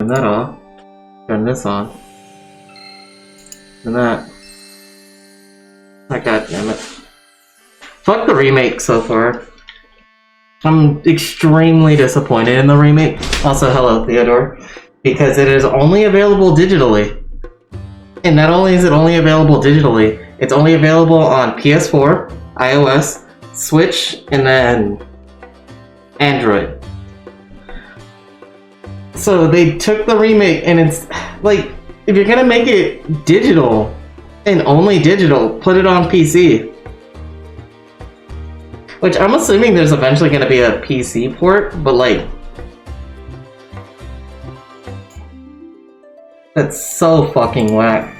Turn that off. Turn this on. And that. Oh, God damn it. Fuck the remake so far. I'm extremely disappointed in the remake. Also, hello, Theodore. Because it is only available digitally. And not only is it only available digitally, it's only available on PS4, iOS, Switch, and then Android. So they took the remake, and it's like, if you're gonna make it digital, and only digital, put it on PC. Which I'm assuming there's eventually gonna be a PC port, but like, that's so fucking whack.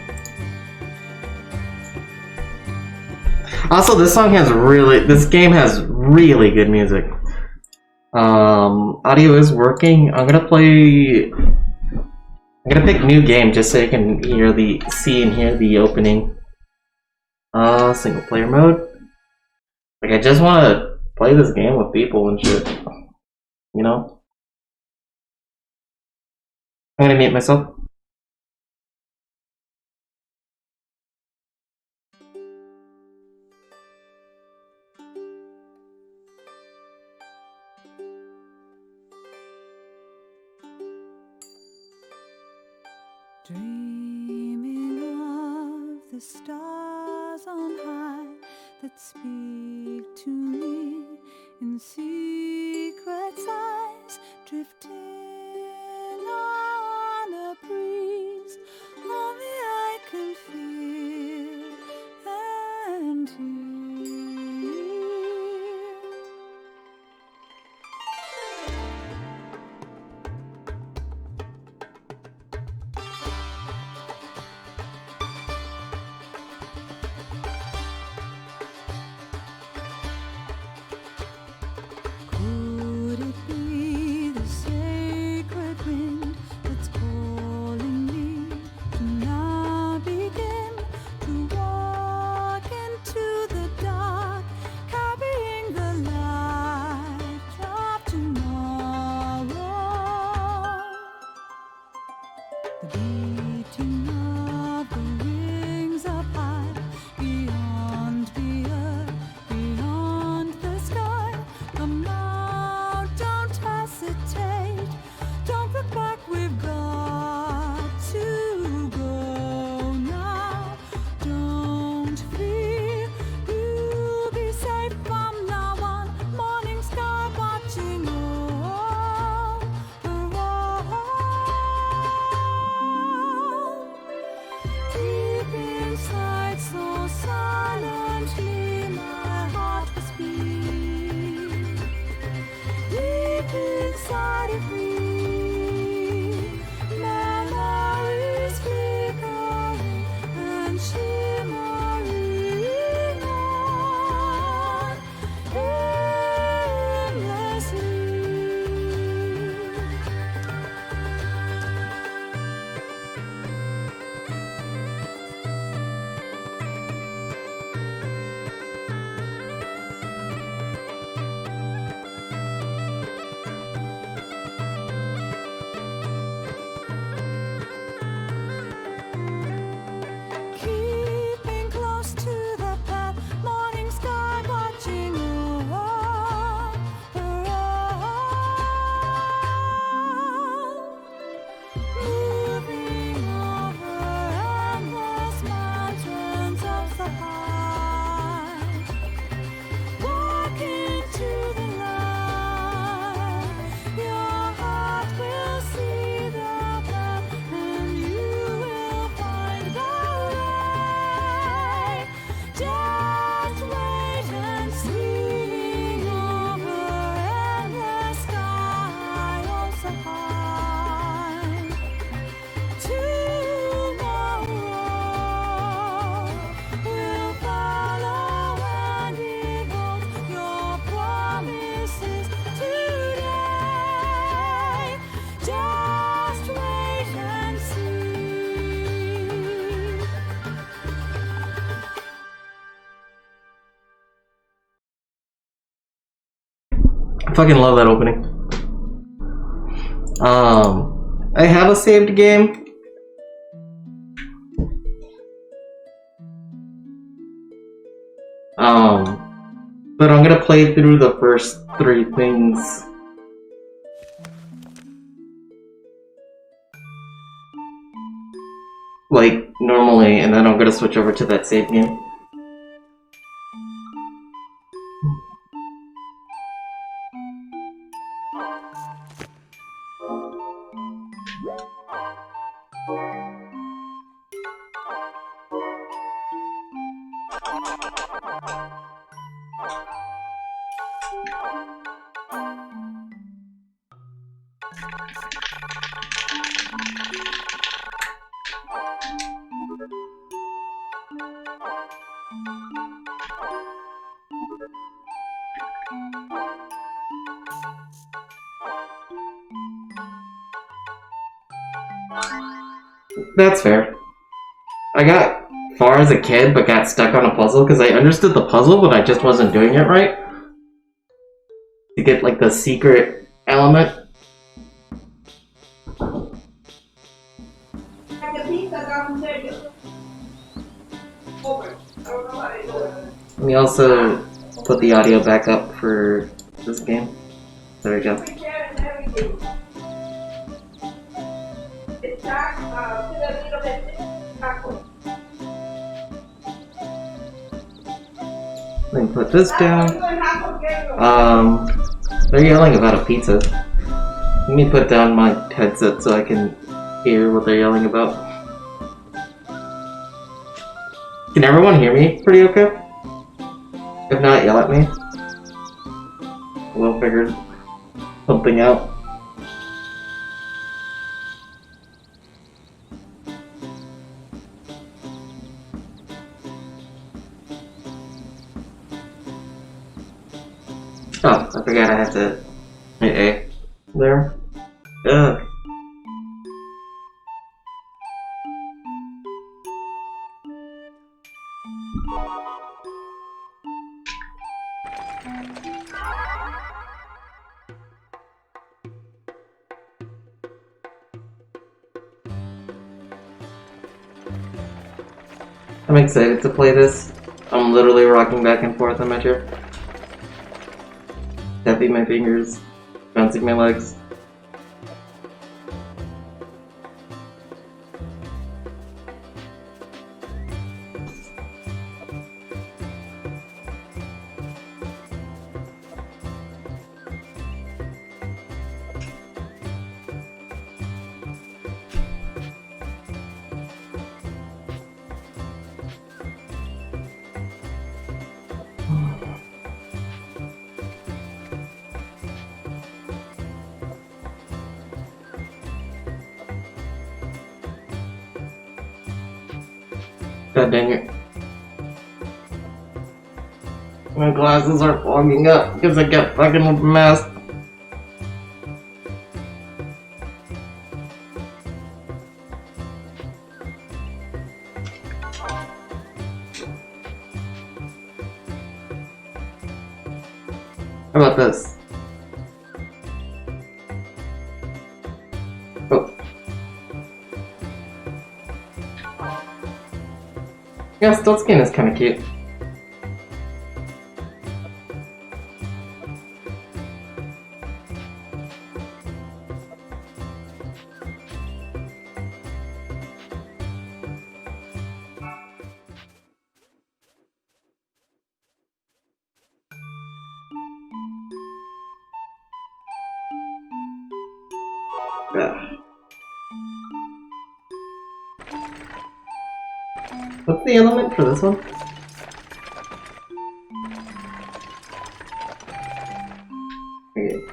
Also, this game has really good music. Audio is working. I'm gonna pick new game just so you can see and hear the opening. Single player mode. Like, I just want to play this game with people and shit. You know? I'm gonna mute myself. Dreaming of the stars on high that speak to me in secret sighs, drifting on a breeze. Only I can feel and hear. Could it be the sacred wind that's calling me to now begin to walk into the dark, carrying the light of tomorrow? The beating of the wings up high, beyond the earth, beyond the sky. Come out, don't hesitate, don't look back, we've got to go now. Don't fear, you'll be safe from now on. Morning sky watching all around. Deep inside, so silently, my heart was beat. Deep inside of me, memories flickering and shimmering on endlessly. Keeping close to the path, morning sky watching all around. Moving over endless mountains of the high, walking to the light. Your heart will see the path, and you will find the way. Just wait and see over endless sky, oh so high. Tomorrow will follow and behold your promises today. Just wait and see. I fucking love that opening. I have a saved game. But I'm gonna play through the first 3 things. Like, normally, and then I'm gonna switch over to that save game. That's fair. I got far as a kid, but got stuck on a puzzle because I understood the puzzle, but I just wasn't doing it right. To get, like, the secret element. Let me also put the audio back up for this game. There we go. Let me put this down. They're yelling about a pizza. Let me put down my headset so I can hear what they're yelling about. Can everyone hear me pretty okay? If not, yell at me. We'll figure something out. Oh, I forgot I had to hit A there. Ugh. I'm excited to play this. I'm literally rocking back and forth on my chair. Tapping my fingers, bouncing my legs. God dang it. My glasses are fogging up because I kept fucking with the mask. How about this? Oh. Yeah, still skin is kind of cute. Yeah. What's the element for this one? Okay.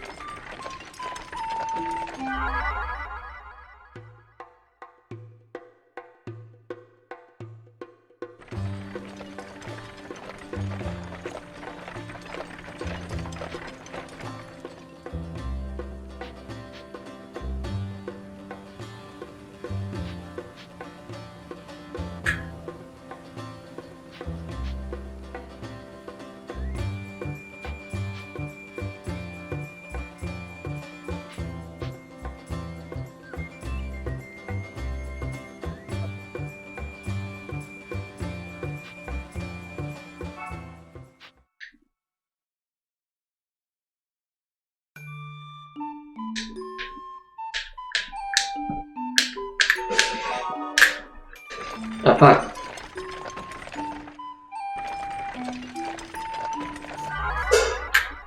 Oh fuck.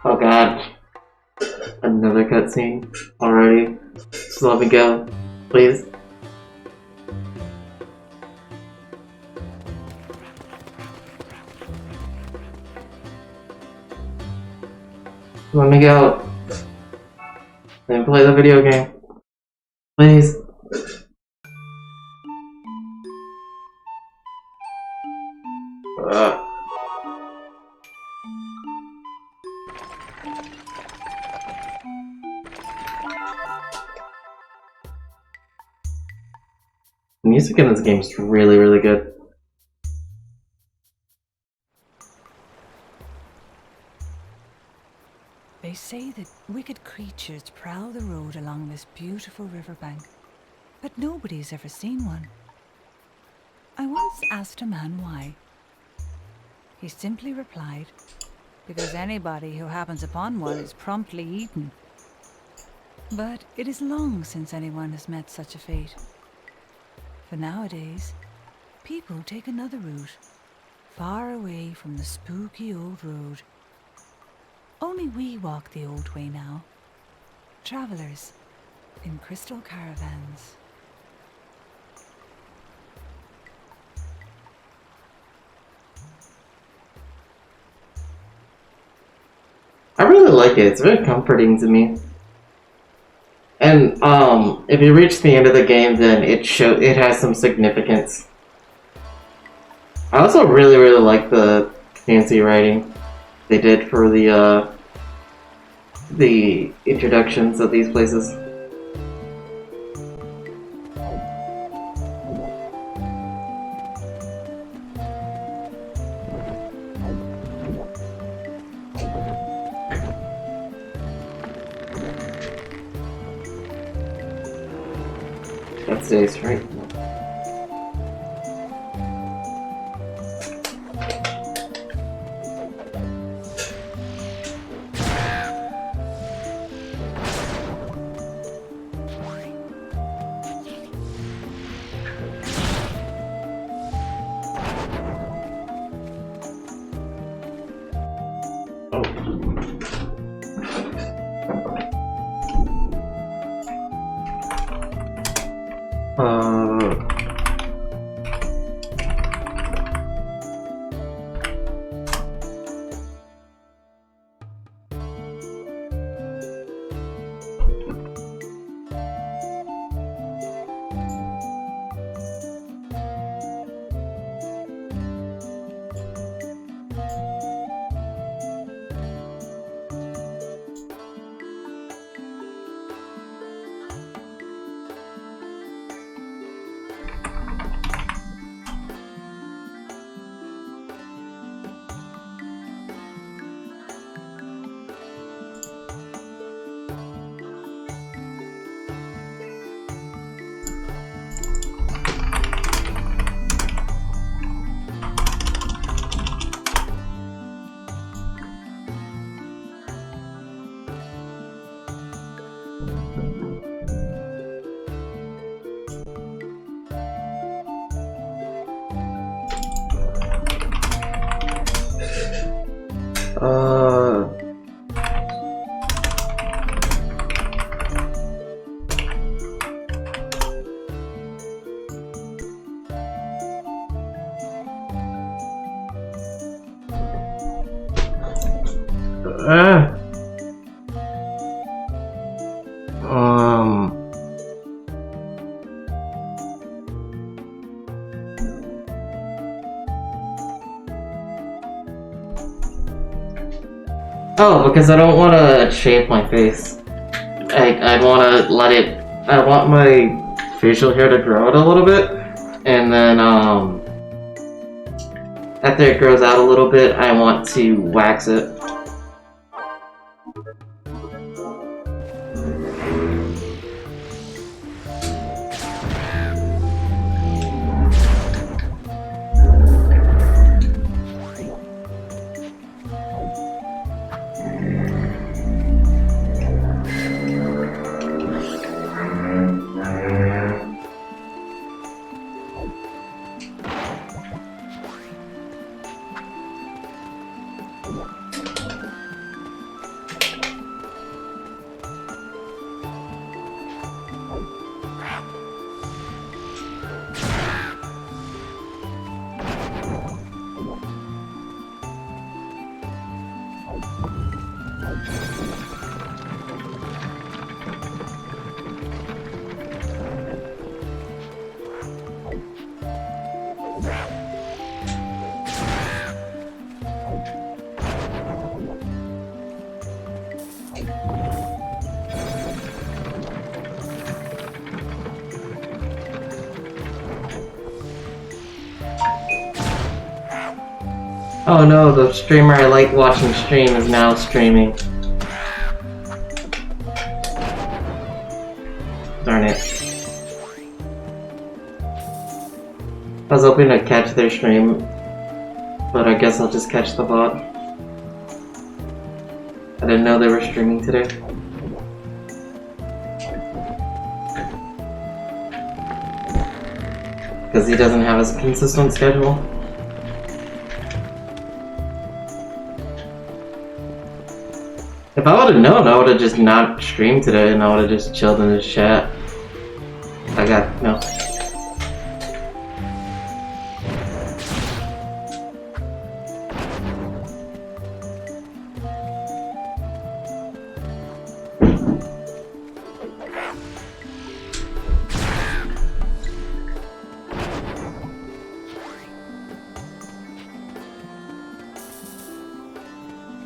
Oh god. Another cutscene already. Just let me go, please. Let me go. Let me play the video game. Please. The music in this game is really, really good. They say that wicked creatures prowl the road along this beautiful riverbank, but nobody's ever seen one. I once asked a man why. He simply replied, because anybody who happens upon one is promptly eaten. But it is long since anyone has met such a fate. For nowadays, people take another route, far away from the spooky old road. Only we walk the old way now, travelers in crystal caravans. I really like it. It's very comforting to me. And if you reach the end of the game, then it has some significance. I also really, really like the fancy writing they did for the introductions of these places. That's nice, right? Oh, because I don't want to shave my face. I want to let it... I want my facial hair to grow out a little bit. And then, after it grows out a little bit, I want to wax it. Oh no, the streamer I like watching stream is now streaming. Darn it. I was hoping to catch their stream, but I guess I'll just catch the bot. I didn't know they were streaming today. Because he doesn't have a consistent schedule. If I would have known, I would have just not streamed today and I would have just chilled in the chat. I got no.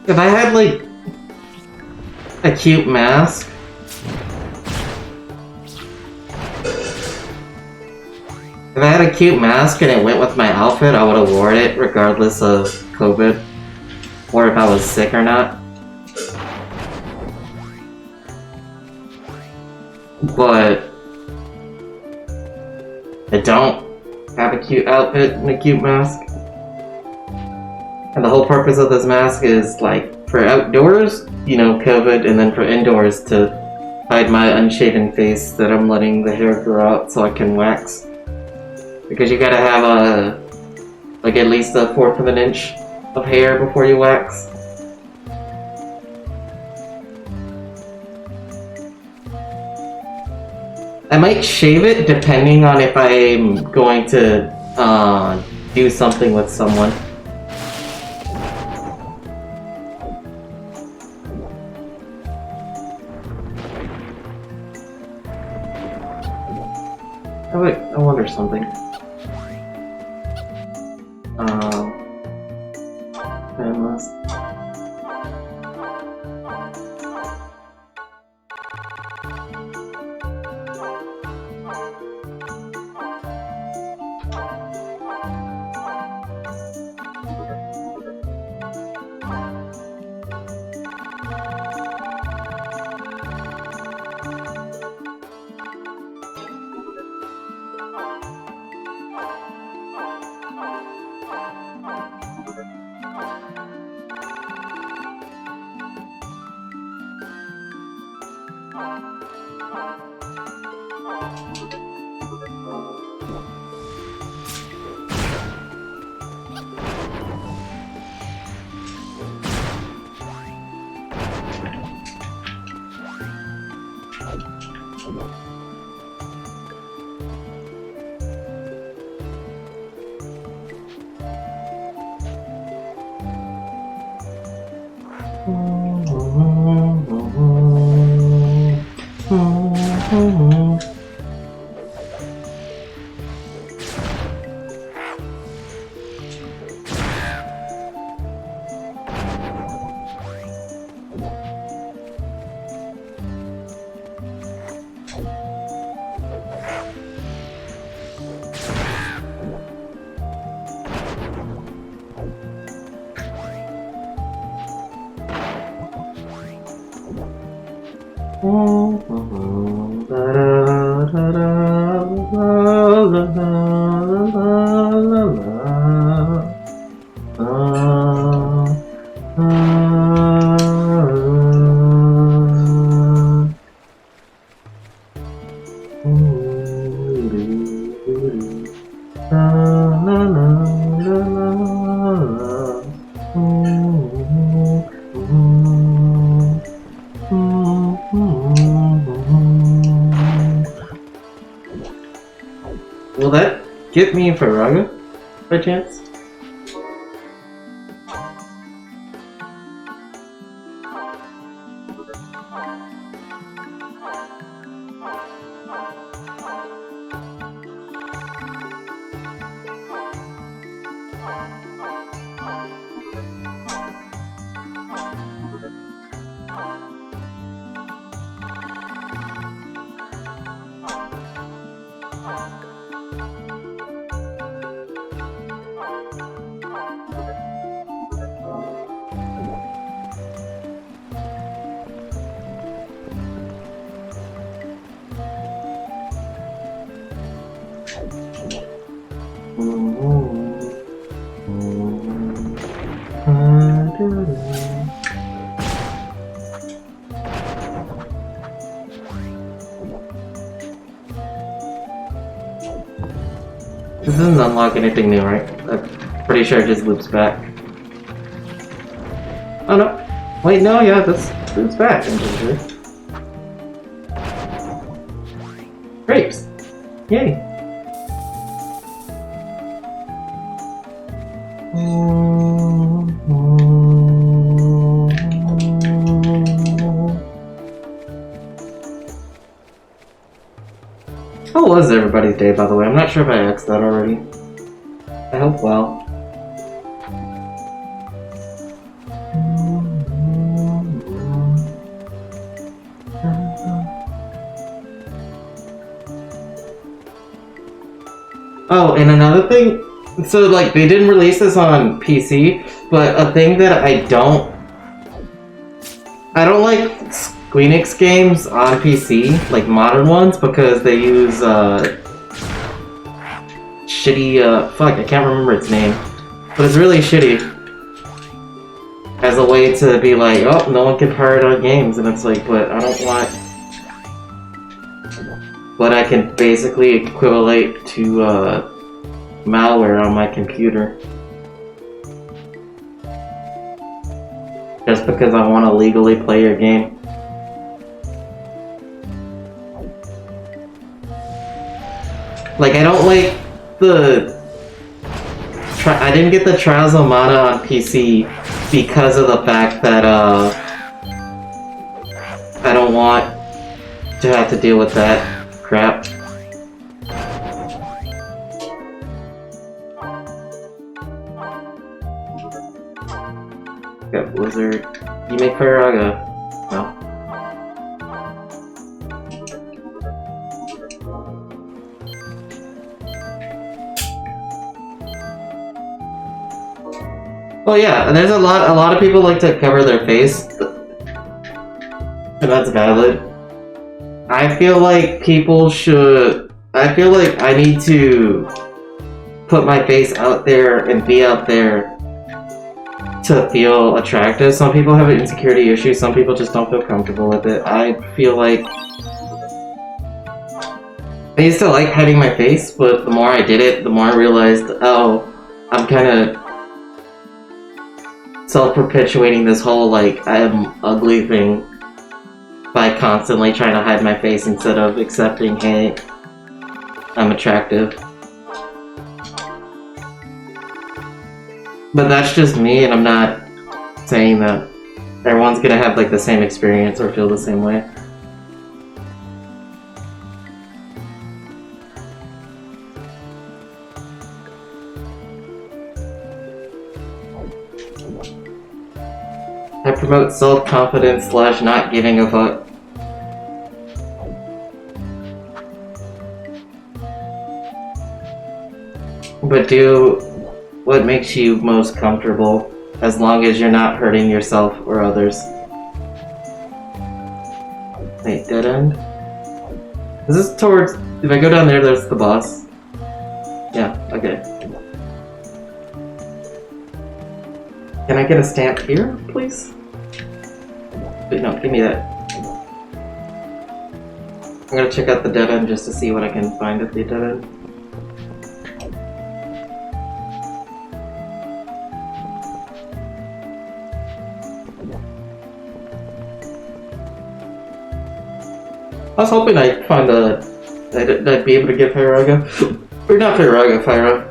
If I had like a cute mask, if I had a cute mask and it went with my outfit, I would have worn it regardless of COVID or if I was sick or not. But I don't have a cute outfit and a cute mask. And the whole purpose of this mask is like for outdoors, you know, COVID, and then for indoors to hide my unshaven face that I'm letting the hair grow out so I can wax. Because you gotta have like at least 1/4 of an inch of hair before you wax. I might shave it depending on if I'm going to do something with someone. Oh wait, I wonder something. Endless. Will that get me Faraga by chance? This doesn't unlock anything new, right? I'm pretty sure it just loops back. Oh no. Wait, no, yeah, this loops back. I'm pretty sure. Grapes! Yay! How was everybody's day, by the way? I'm not sure if I asked that already. I hope well. Oh, and another thing, so like they didn't release this on PC, but a thing that I don't like Squeenix games on PC, like modern ones, because they use shitty fuck, I can't remember its name, but it's really shitty as a way to be like, oh, no one can pirate our games, and it's like, but I don't want what I can basically equivalent to malware on my computer. Just because I want to legally play your game. Like, I don't like the... I didn't get the Trials of Mana on PC because of the fact that, I don't want to have to deal with that crap. Got Blizzard. You make Faraga. No. Well, yeah, and there's a lot of people like to cover their face, and that's valid. I feel like people should. I feel like I need to put my face out there and be out there to feel attractive. Some people have an insecurity issue, some people just don't feel comfortable with it. I feel like I used to like hiding my face, but the more I did it, the more I realized, oh, I'm kind of self-perpetuating this whole, like, I'm ugly thing by constantly trying to hide my face instead of accepting, hey, I'm attractive. But that's just me, and I'm not saying that everyone's gonna have, like, the same experience or feel the same way. I promote self-confidence / not giving a fuck. But do what makes you most comfortable, as long as you're not hurting yourself or others. Wait, dead end? Is this towards... If I go down there, there's the boss. Yeah, okay. Can I get a stamp here, please? Wait, no, give me that. I'm gonna check out the dead end just to see what I can find at the dead end. I was hoping I'd find I'd be able to get Faraga We're not for Raga Fyra.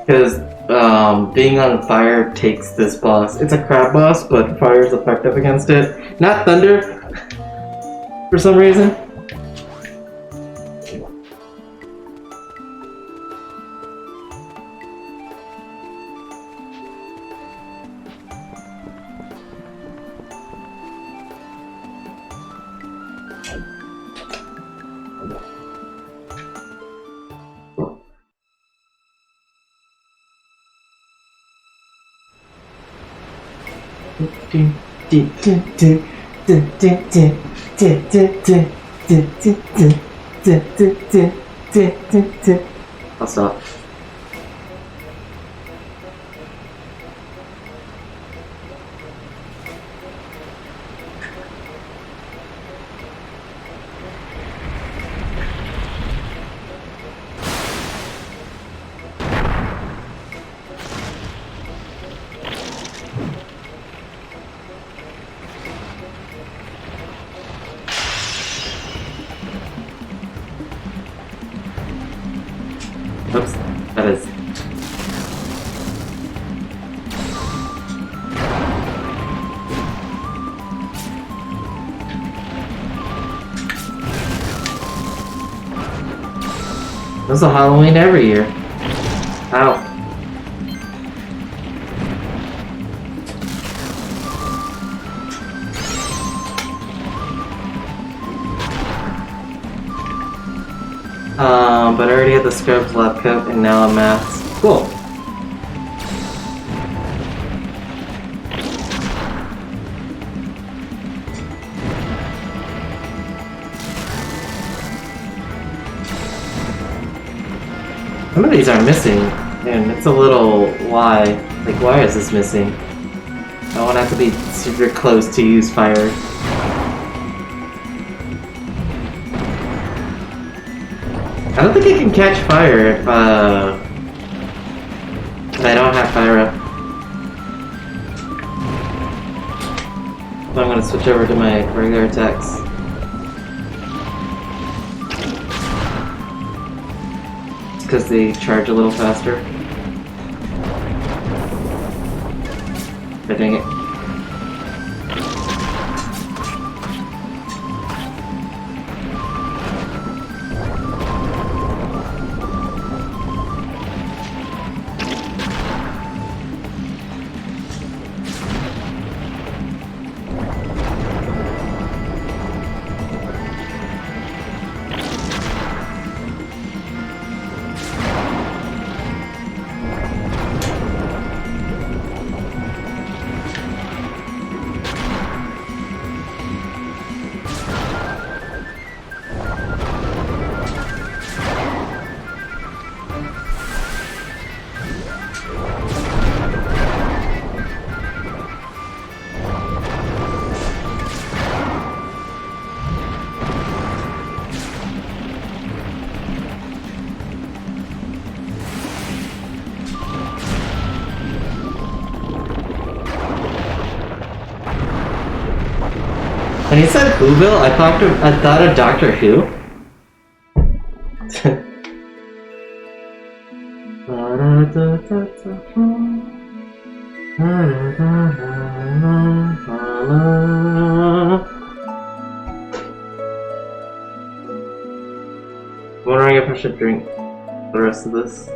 Because being on fire takes this boss. It's a crab boss, but fire is effective against it. Not thunder, for some reason. I'll stop. Oops, that is. This is a Halloween every year. Ow. But I already had the Scrubs lab coat and now a mask. Cool. Some of these are missing, and it's a little why. Like, why is this missing? I won't have to be super close to use fire. I don't think I can catch fire if I don't have fire up. So I'm gonna switch over to my regular attacks. It's because they charge a little faster. But dang it. When he said Whoville, I thought of Doctor Who. Wondering if I should drink the rest of this.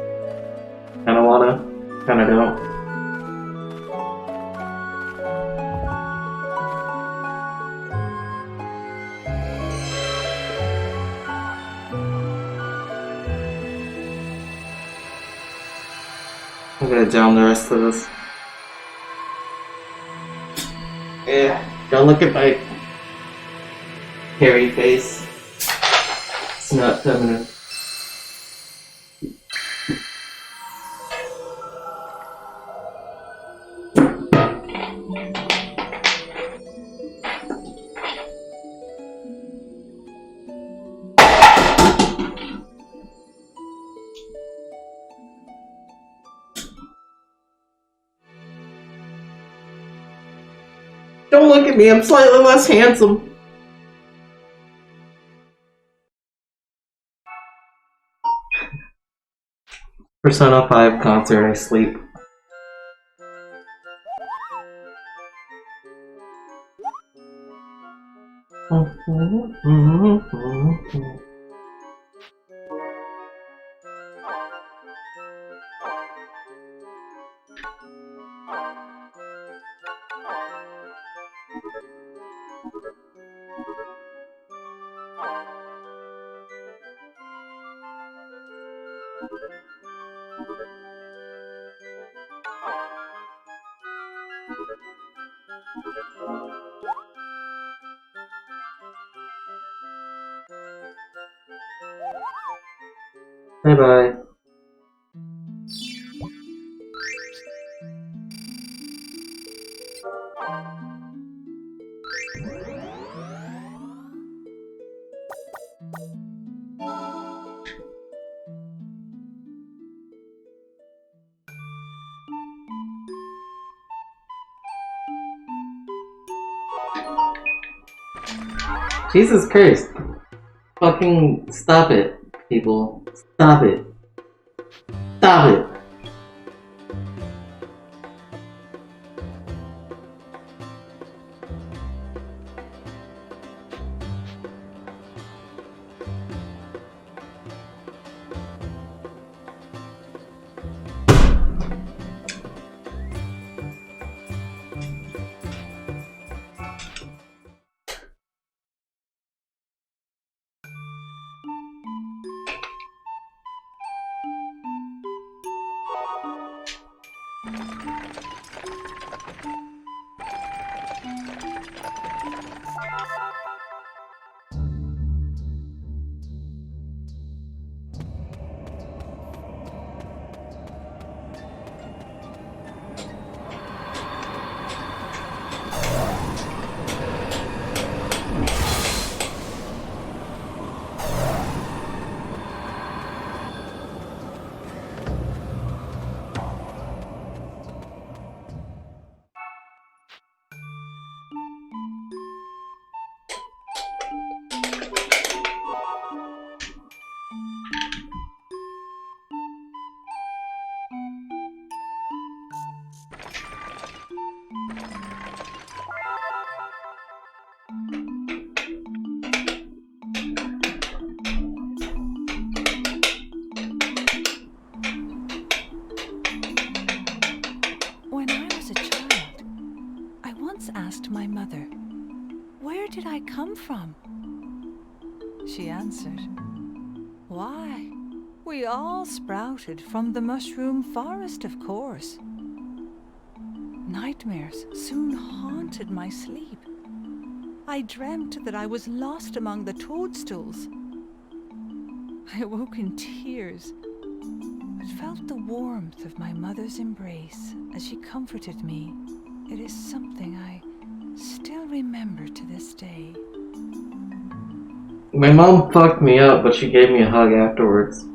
Kinda wanna, kinda don't. I'm gonna down the rest of this. Yeah, don't look at my hairy face. It's not feminine. Don't look at me, I'm slightly less handsome. Persona 5 concert, I sleep. Bye bye. Jesus Christ. Fucking stop it, people. Stop it. Stop it. When I was a child, I once asked my mother, "Where did I come from?" She answered, "Why, we all sprouted from the mushroom forest, of course." Nightmares soon haunted my sleep. I dreamt that I was lost among the toadstools. I awoke in tears, but felt the warmth of my mother's embrace as she comforted me. It is something I still remember to this day. My mom fucked me up, but she gave me a hug afterwards.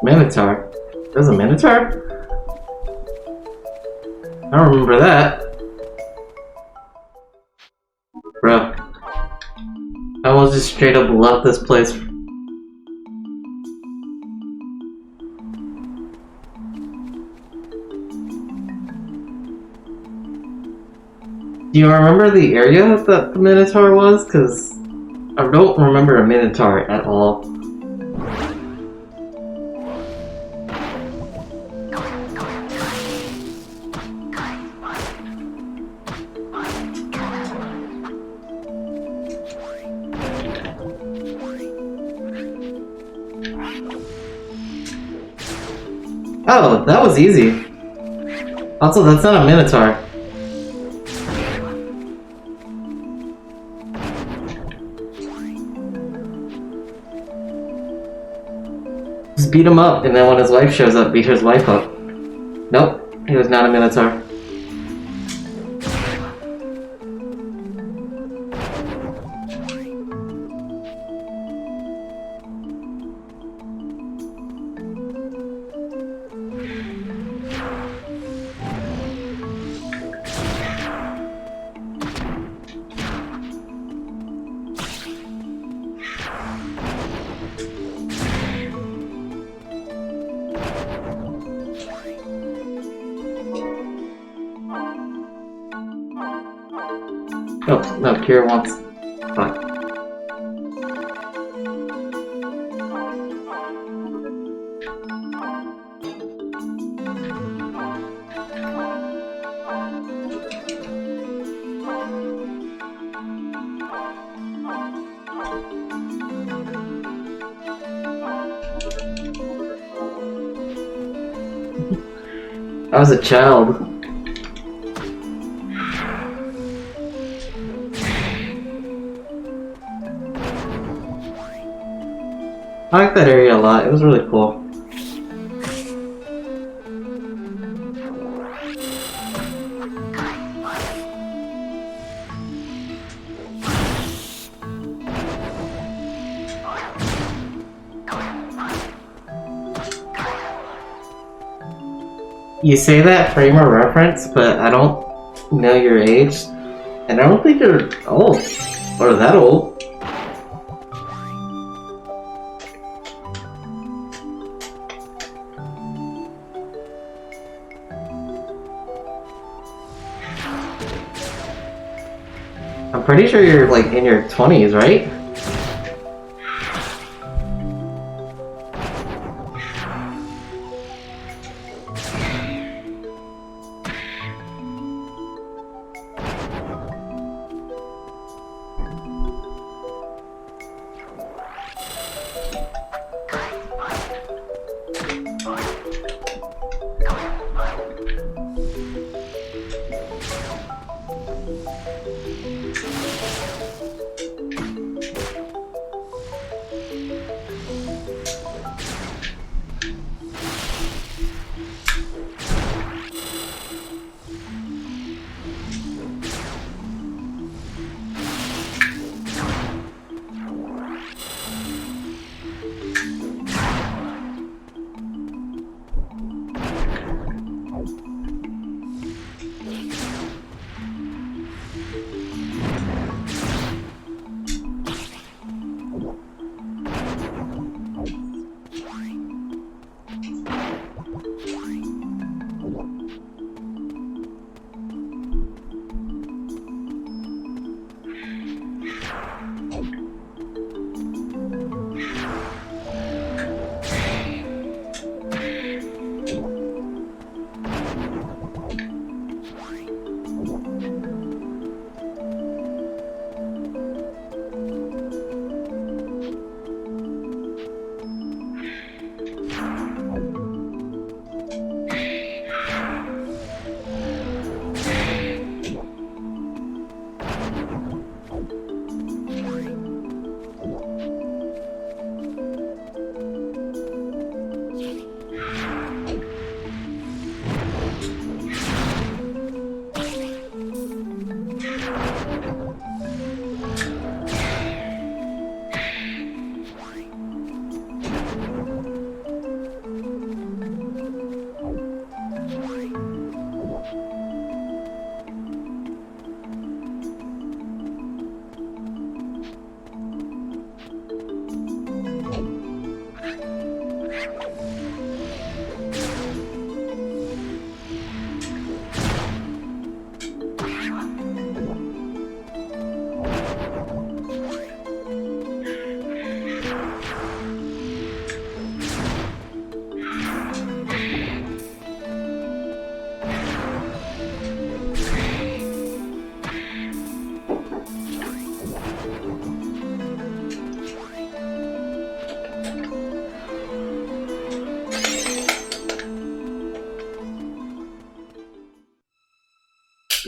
Minotaur. There's a Minotaur? I don't remember that. Bro. I almost just straight up left this place. Do you remember the area that the Minotaur was? Because I don't remember a Minotaur at all. Oh, that was easy. Also, that's not a Minotaur. Just beat him up, and then when his wife shows up, beat his wife up. Nope, he was not a Minotaur. Oh, no, Kira wants... Fuck. I was a child. I like that area a lot, it was really cool. You say that frame of reference, but I don't know your age. And I don't think you're old. Or that old. I'm pretty sure you're like in your 20s, right?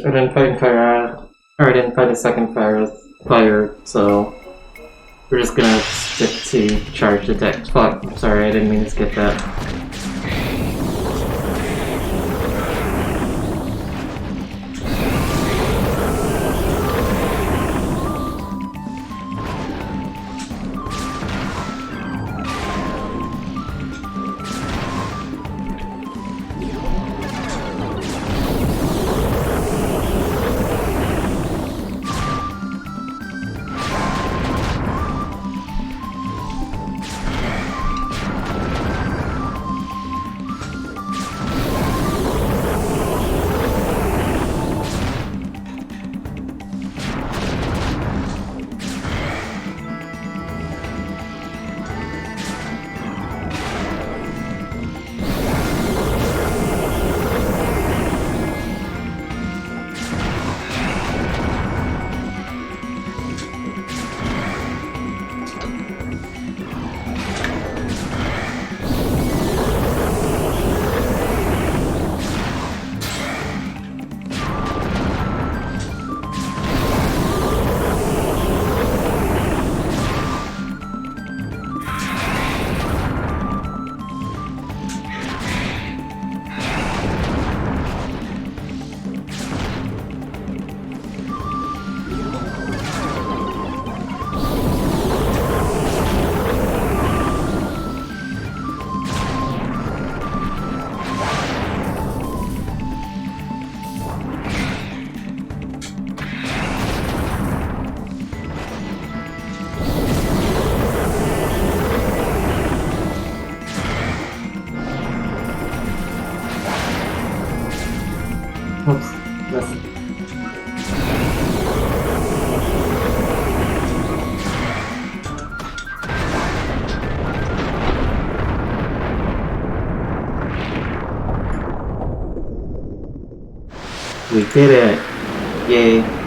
I didn't find fire, or I didn't find a second fire, so we're just gonna stick to charge attack. Fuck, I'm sorry, I didn't mean to skip that. Oops, missed. We did it! Yay.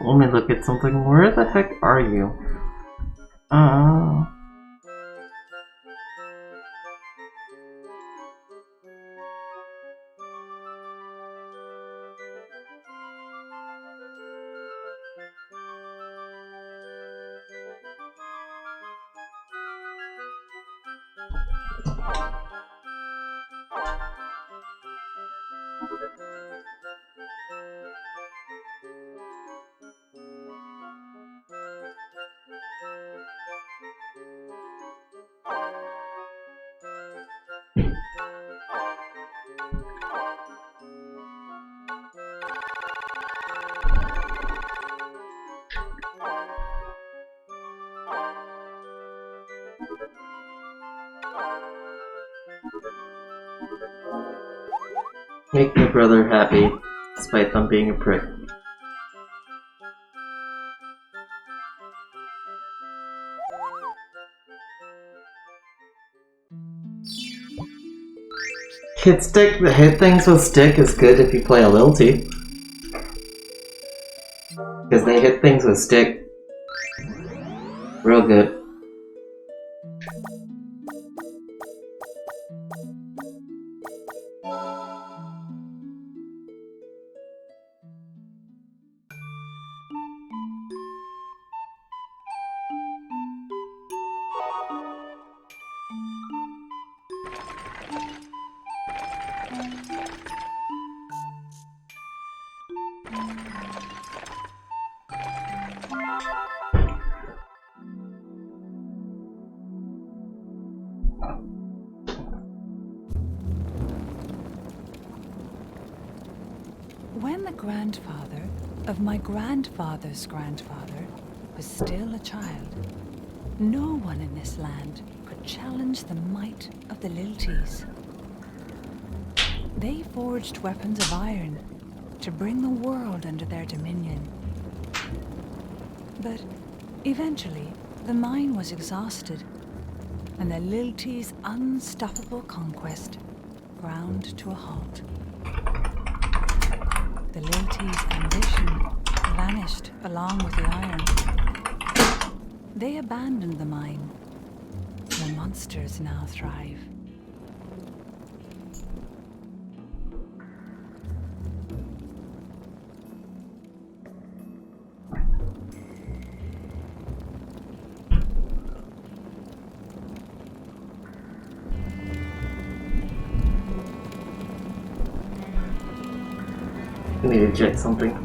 Let me look at something. Where the heck are you? Make my brother happy, despite them being a prick. Hit things with stick is good if you play a Lilty. Because they hit things with stick. Real good. When the grandfather of my grandfather's grandfather was still a child, no one in this land could challenge the might of the Lilties. They forged weapons of iron to bring the world under their dominion. But eventually, the mine was exhausted, and the Lilties' unstoppable conquest ground to a halt. The Lilties' ambition vanished along with the iron. They abandoned the mine. The monsters now thrive. I need to check something.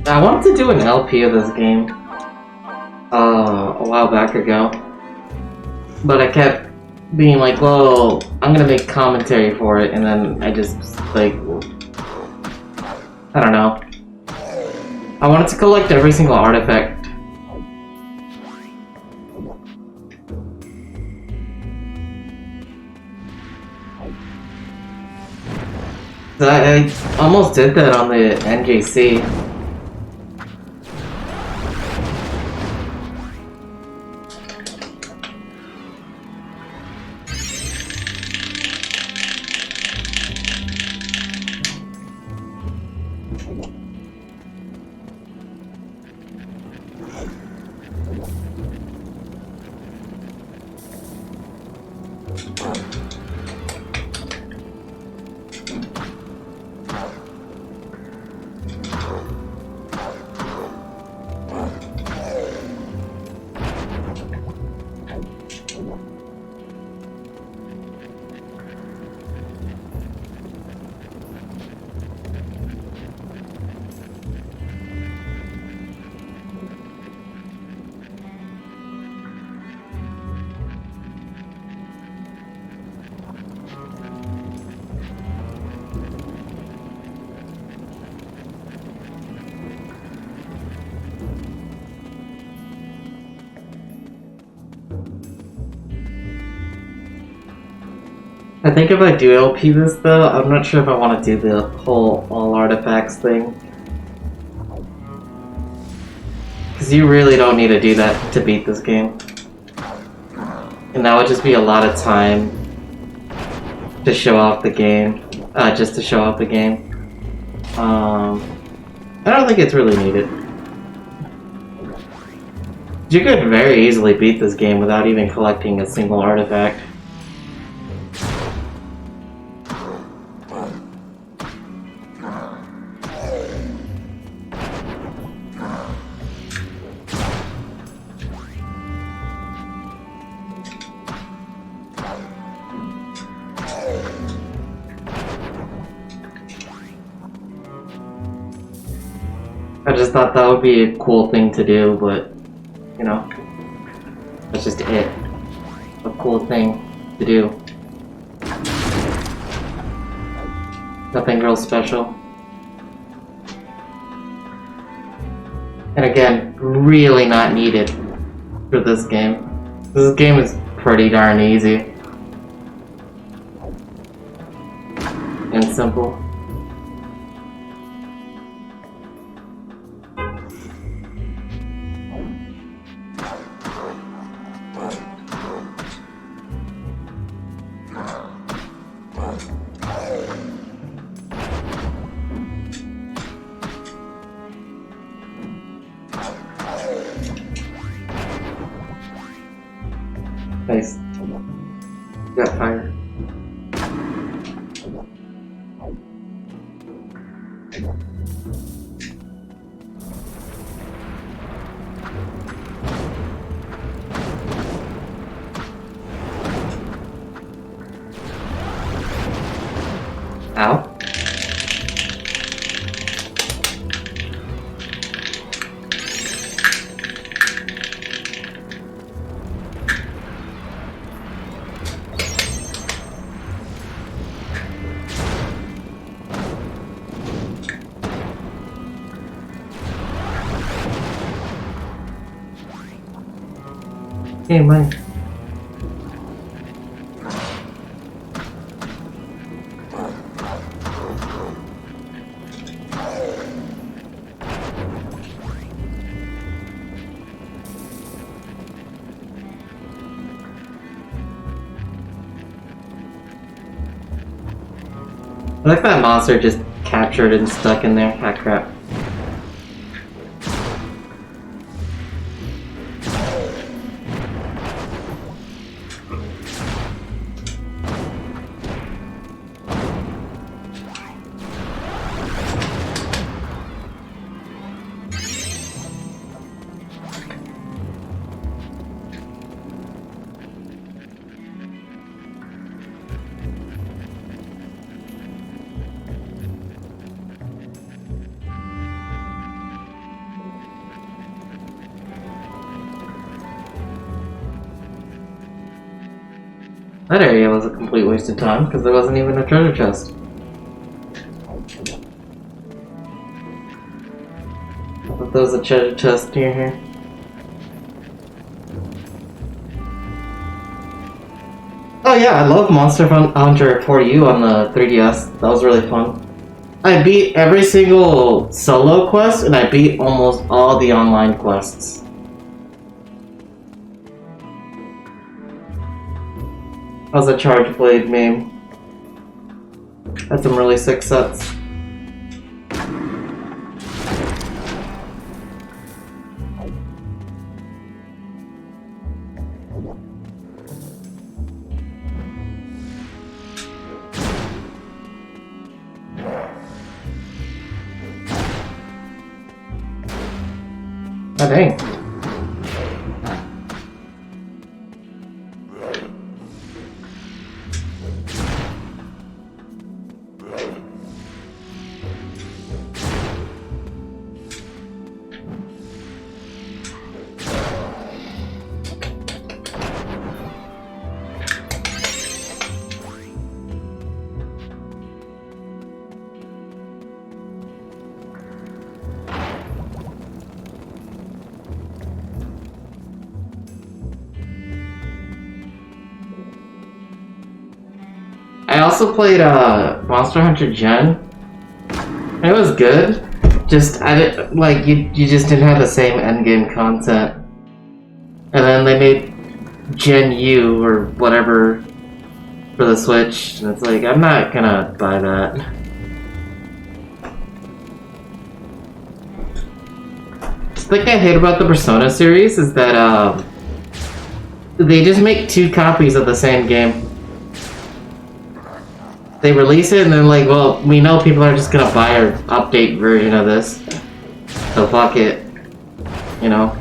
I wanted to do an LP of this game a while back ago, but I kept being like, well, I'm gonna make commentary for it, and then I just, like, I don't know. I wanted to collect every single artifact. I almost did that on the NJC. I think if I do LP this though, I'm not sure if I want to do the whole all artifacts thing. Because you really don't need to do that to beat this game. And that would just be a lot of time to show off the game. Just to show off the game. I don't think it's really needed. You could very easily beat this game without even collecting a single artifact. I just thought that would be a cool thing to do, but, you know, that's just it. A cool thing to do. Nothing real special. And again, really not needed for this game. This game is pretty darn easy. And simple. Nice. Got fire. Ow. Hey, Mike. I like that monster just captured and stuck in there. Ah, crap. That area was a complete waste of time because there wasn't even a treasure chest. I thought there was a treasure chest near here. Oh yeah, I love Monster Hunter 4U on the 3DS. That was really fun. I beat every single solo quest and I beat almost all the online quests. That was a Charge Blade meme. Had some really sick sets. Oh dang. I also played Monster Hunter Gen. It was good. Just I didn't like you just didn't have the same endgame content. And then they made Gen U or whatever for the Switch, and it's like, I'm not gonna buy that. The thing I hate about the Persona series is that they just make 2 copies of the same game. They release it and then like, well, we know people are just gonna buy our update version of this, so fuck it, you know?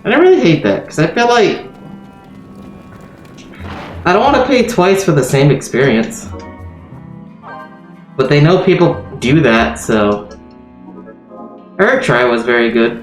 And I really hate that, because I feel like I don't want to pay twice for the same experience. But they know people do that, so... Her try was very good.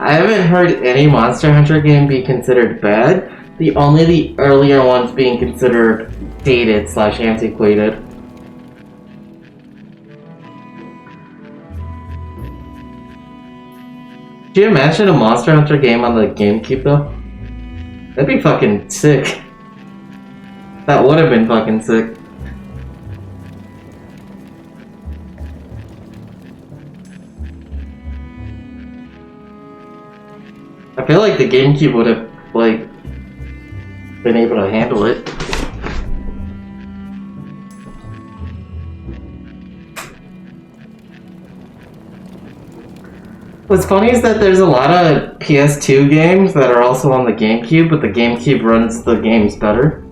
I haven't heard any Monster Hunter game be considered bad. The earlier ones being considered dated / antiquated. Could you imagine a Monster Hunter game on the GameCube though? That'd be fucking sick. That would have been fucking sick. I feel like the GameCube would have, like, been able to handle it. What's funny is that there's a lot of PS2 games that are also on the GameCube, but the GameCube runs the games better.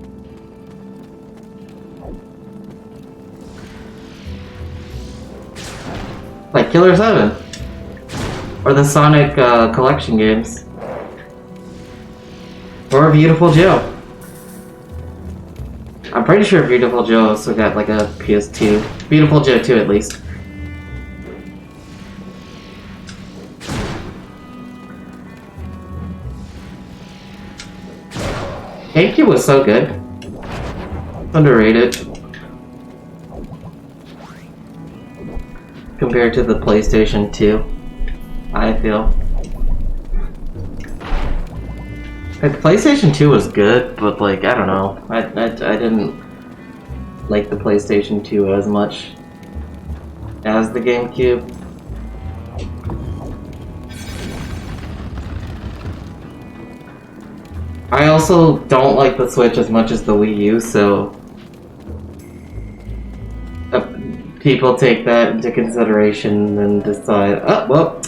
Like Killer 7. Or the Sonic collection games. Or Beautiful Joe. I'm pretty sure Beautiful Joe also got like a PS2. Beautiful Joe 2 at least. GameCube was so good. Underrated. Compared to the PlayStation 2, I feel. Like, the PlayStation 2 was good, but like, I don't know. I didn't like the PlayStation 2 as much as the GameCube. I also don't like the Switch as much as the Wii U, so people take that into consideration and decide, oh, well,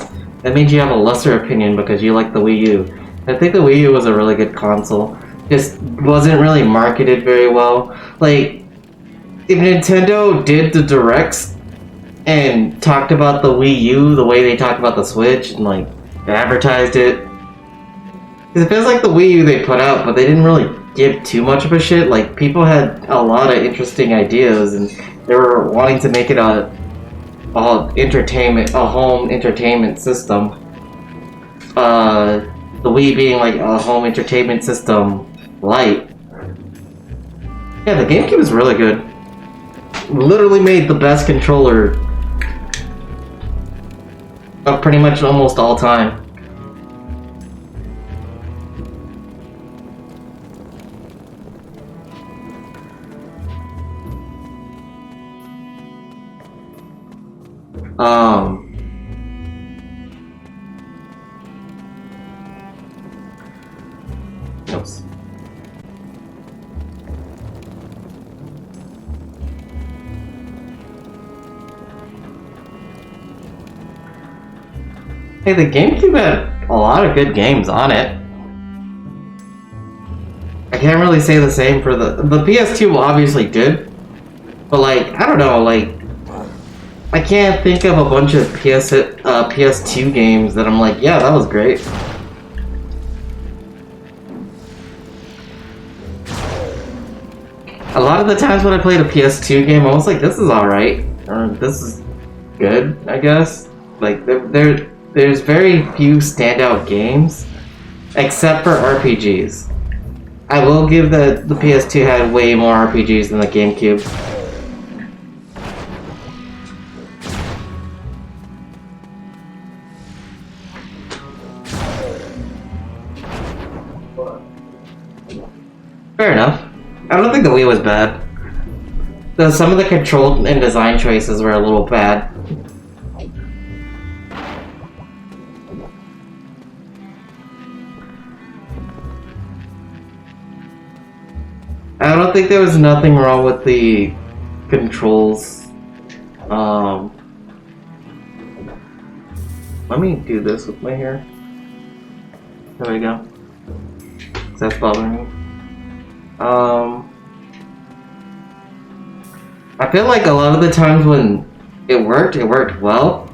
that means you have a lesser opinion because you like the Wii U. I think the Wii U was a really good console. Just wasn't really marketed very well. Like, if Nintendo did the directs and talked about the Wii U the way they talked about the Switch and like advertised it, it feels like the Wii U they put out, but they didn't really give too much of a shit. Like, people had a lot of interesting ideas and they were wanting to make it a home entertainment system. The Wii being like a home entertainment system light. Yeah, the GameCube is really good. Literally made the best controller of pretty much almost all time. Oops. Hey, the GameCube had a lot of good games on it. I can't really say the same for the PS2 obviously did. But like, I don't know, like, I can't think of a bunch of PS2 games that I'm like, yeah, that was great. A lot of the times when I played a PS2 game, I was like, this is alright. Or this is good, I guess. Like, there's very few standout games. except for RPGs. I will give the PS2 had way more RPGs than the GameCube. Fair enough. I don't think the Wii was bad. Though some of the control and design choices were a little bad. I don't think there was nothing wrong with the controls. Let me do this with my hair. There we go. That's bothering me. I feel like a lot of the times when it worked well.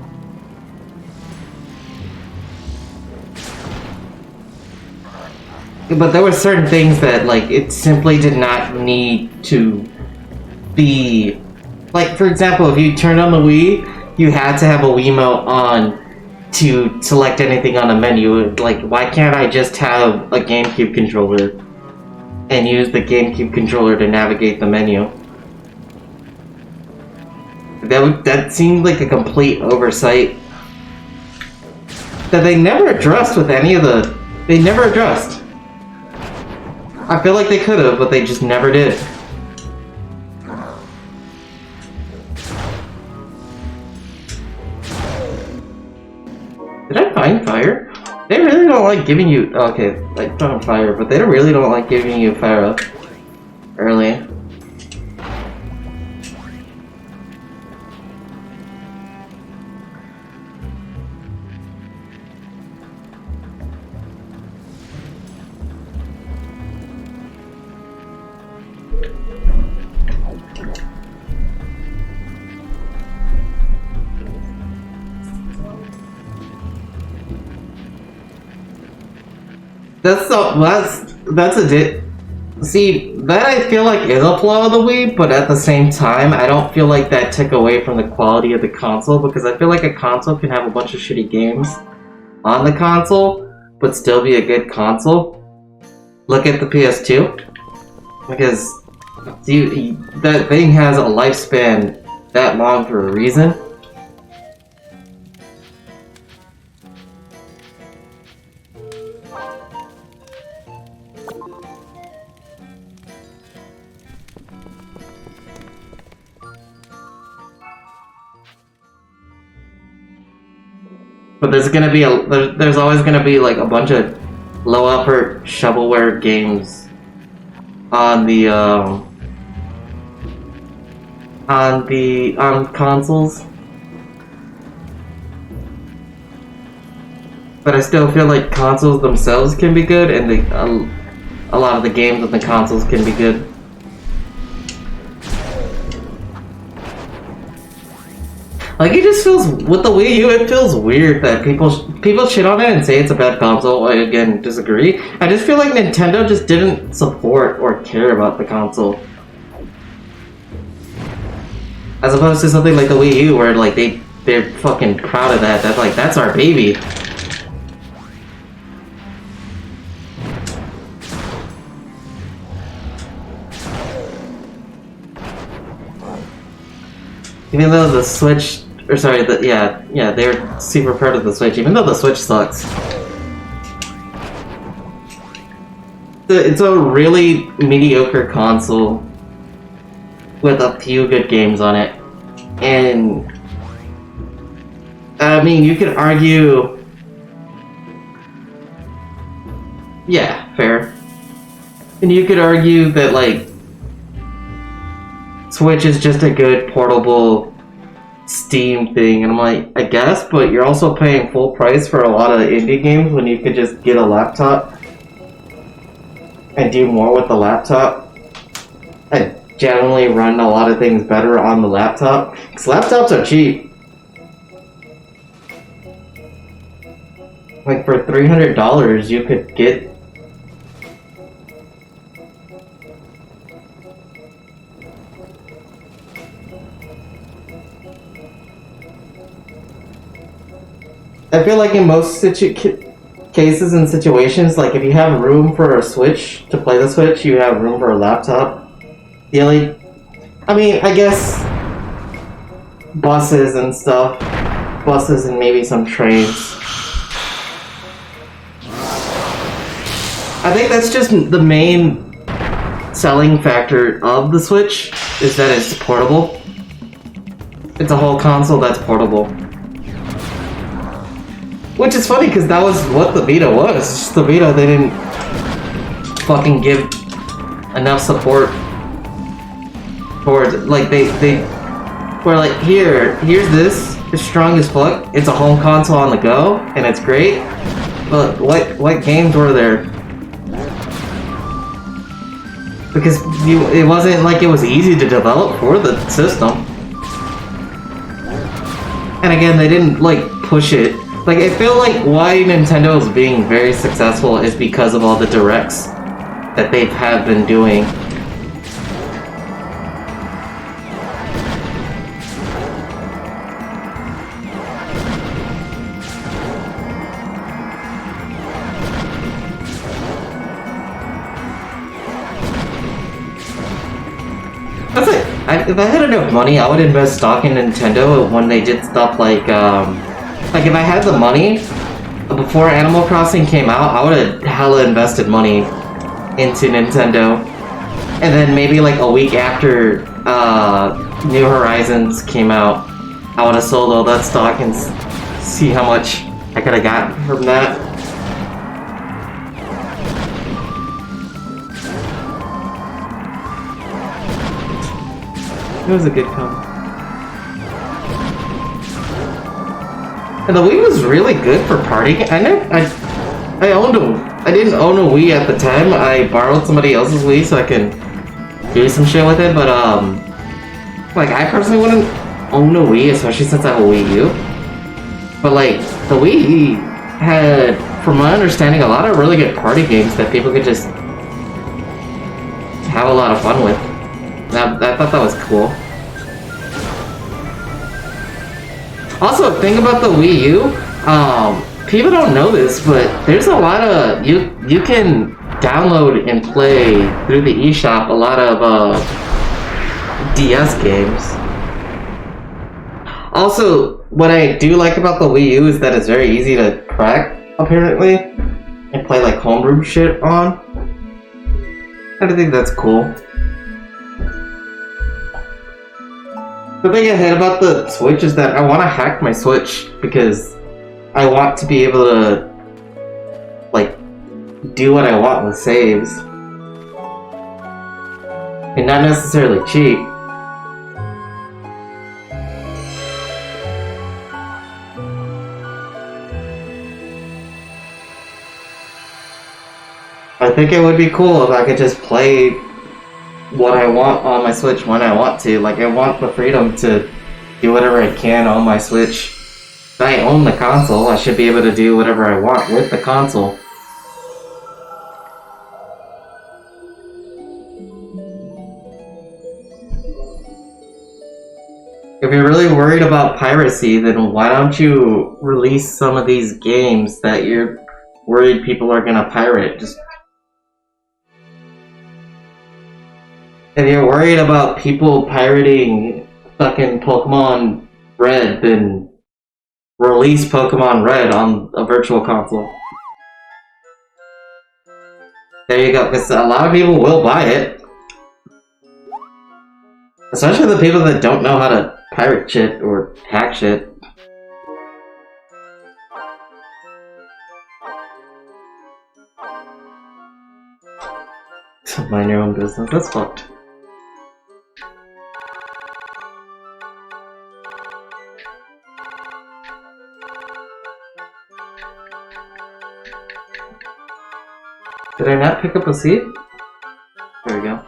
But there were certain things that, like, it simply did not need to be... Like, for example, if you turned on the Wii, you had to have a Wiimote on to select anything on a menu. Like, why can't I just have a GameCube controller and use the GameCube controller to navigate the menu? That seemed like a complete oversight that they never addressed with any of the... They never addressed. I feel like they could have, but they just never did. Did I find fire? They really don't like giving you... Okay, I found fire, but they really don't like giving you fire up early. That's a bit. See, that I feel like is a flaw of the Wii, but at the same time, I don't feel like that took away from the quality of the console, because I feel like a console can have a bunch of shitty games on the console, but still be a good console. Look at the PS2, because that thing has a lifespan that long for a reason. But there's always gonna be like a bunch of low effort shovelware games on the on consoles. But I still feel like consoles themselves can be good, and a lot of the games on the consoles can be good. Like, it just feels, with the Wii U, it feels weird that people shit on it and say it's a bad console. I, again, disagree. I just feel like Nintendo just didn't support or care about the console. As opposed to something like the Wii U, where, like, they're fucking proud of that. That's like, that's our baby. Even though the Switch, or sorry, they're super proud of the Switch, even though the Switch sucks. It's a really mediocre console with a few good games on it. And, I mean, you could argue... Yeah, fair. And you could argue that, like, Switch is just a good portable Steam thing, and I'm like, I guess, but you're also paying full price for a lot of indie games when you could just get a laptop and do more with the laptop. I generally run a lot of things better on the laptop, because laptops are cheap. Like, for $300 you could get I feel like in most cases and situations, like if you have room for a Switch to play the Switch, you have room for a laptop. The only, I mean, I guess buses and stuff, buses and maybe some trains. I think that's just the main selling factor of the Switch, is that it's portable. It's a whole console that's portable. Which is funny, because that was what the Vita was. It's just the Vita, they didn't fucking give enough support towards it. Like, they were like, here's this, it's strong as fuck, it's a home console on the go, and it's great, but what games were there? Because it wasn't like it was easy to develop for the system. And again, they didn't, like, push it. Like, I feel like why Nintendo is being very successful is because of all the directs that they have been doing. That's it. If I had enough money, I would invest stock in Nintendo when they did stuff like if I had the money before Animal Crossing came out, I would have hella invested money into Nintendo, and then maybe like a week after New Horizons came out, I would have sold all that stock and see how much I could have gotten from that. It was a good comment. And the Wii was really good for party. I didn't own a Wii at the time. I borrowed somebody else's Wii so I can do some shit with it. But like I personally wouldn't own a Wii, especially since I have a Wii U. But like the Wii had, from my understanding, a lot of really good party games that people could just have a lot of fun with. I thought that was cool. Also, thing about the Wii U, people don't know this, but there's a lot of you can download and play through the eShop a lot of DS games. Also, what I do like about the Wii U is that it's very easy to crack, apparently, and play like homebrew shit on. I think that's cool. The thing I hate about the Switch is that I want to hack my Switch because I want to be able to, like, do what I want with saves. And not necessarily cheat. I think it would be cool if I could just play what I want on my Switch when I want to. Like, I want the freedom to do whatever I can on my Switch. If I own the console, I should be able to do whatever I want with the console. If you're really worried about piracy, then why don't you release some of these games that you're worried people are gonna pirate? Just if you're worried about people pirating fucking Pokemon Red, then release Pokemon Red on a virtual console. There you go, because a lot of people will buy it. Especially the people that don't know how to pirate shit or hack shit. Mind your own business, that's fucked. Did I not pick up a seat? There we go.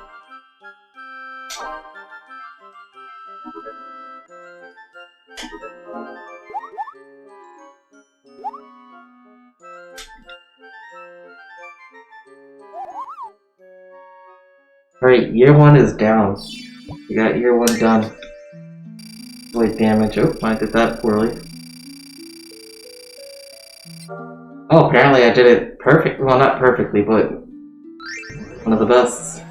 Alright, year 1 is down. You got year 1 done. Wait, damage. Oh, I did that poorly. Oh, apparently I did it perfect. Well, not perfectly, but one of the best.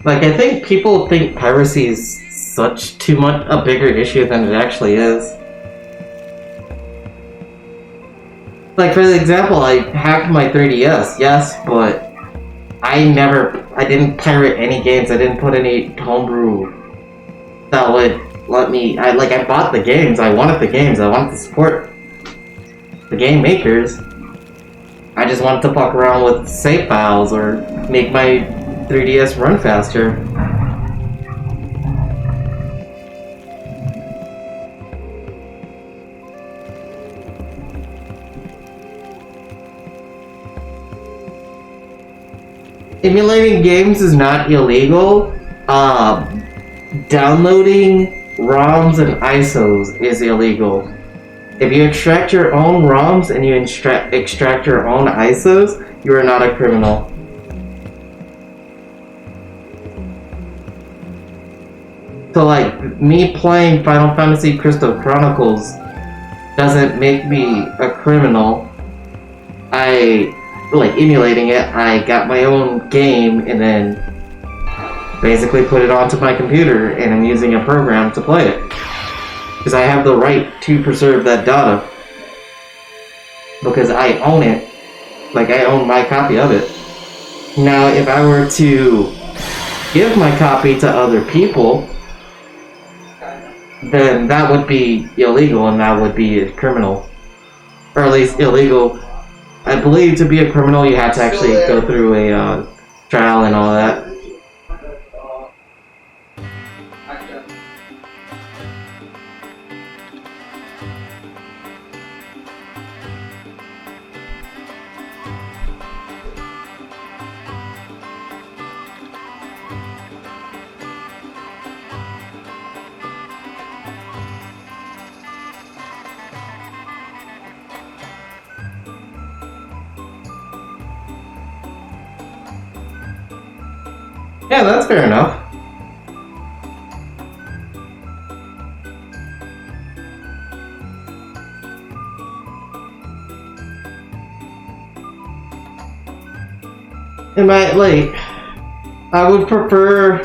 Like, I think people think piracy is such too much a bigger issue than it actually is. Like, for example, I hacked my 3DS, yes, but I didn't pirate any games, I didn't put any homebrew that would let me, I bought the games, I wanted to support the game makers. I just wanted to fuck around with save files or make my 3DS run faster. Emulating games is not illegal. Downloading ROMs and ISOs is illegal. If you extract your own ROMs and you extract your own ISOs, you are not a criminal. So, like, me playing Final Fantasy Crystal Chronicles doesn't make me a criminal. Like, emulating it, I got my own game and then basically put it onto my computer and I'm using a program to play it. Because I have the right to preserve that data. Because I own it. Like, I own my copy of it. Now, if I were to give my copy to other people, then that would be illegal and that would be a criminal. Or at least illegal. I believe to be a criminal you have to actually go through a trial and all that. Yeah, that's fair enough. Am I, like, I would prefer...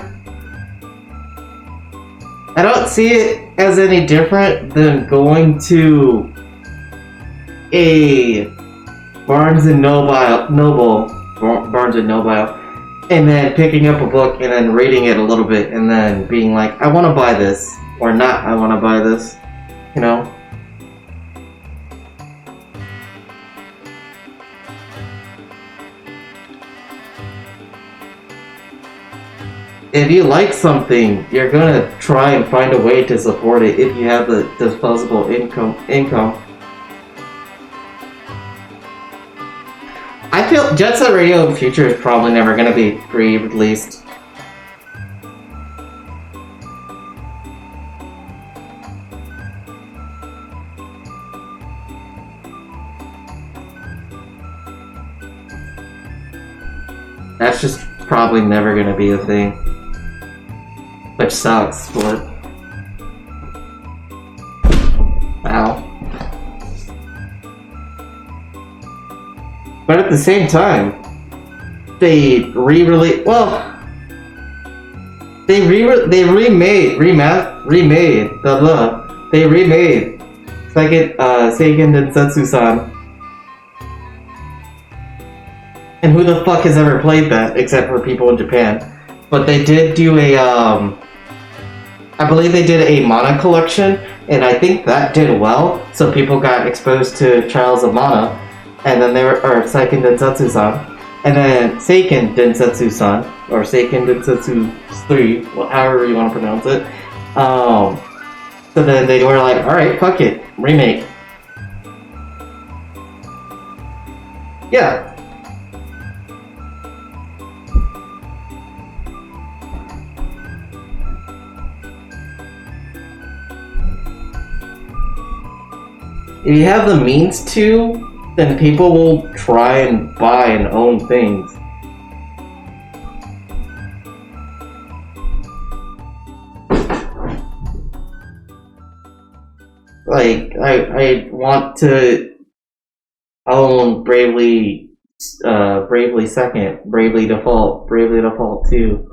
I don't see it as any different than going to a Barnes and Noble, and then picking up a book and then reading it a little bit and then being like, I want to buy this, or not, I want to buy this, you know? If you like something, you're gonna try and find a way to support it if you have the disposable income. I feel Jet Set Radio Future is probably never gonna be re-released. That's just probably never gonna be a thing. Which sucks, but... Wow. But at the same time, they remade Seiken Densetsu-san. And who the fuck has ever played that, except for people in Japan? But they did do a, I believe they did a Mana collection, and I think that did well, so people got exposed to Trials of Mana, and then or Seiken Densetsu-san, and then Seiken Densetsu-san, or Seiken Densetsu 3, however you want to pronounce it. So then they were like, alright, fuck it, remake. Yeah. if you have the means to, then people will try and buy and own things. Like, I want to own Bravely Second, Bravely Default 2.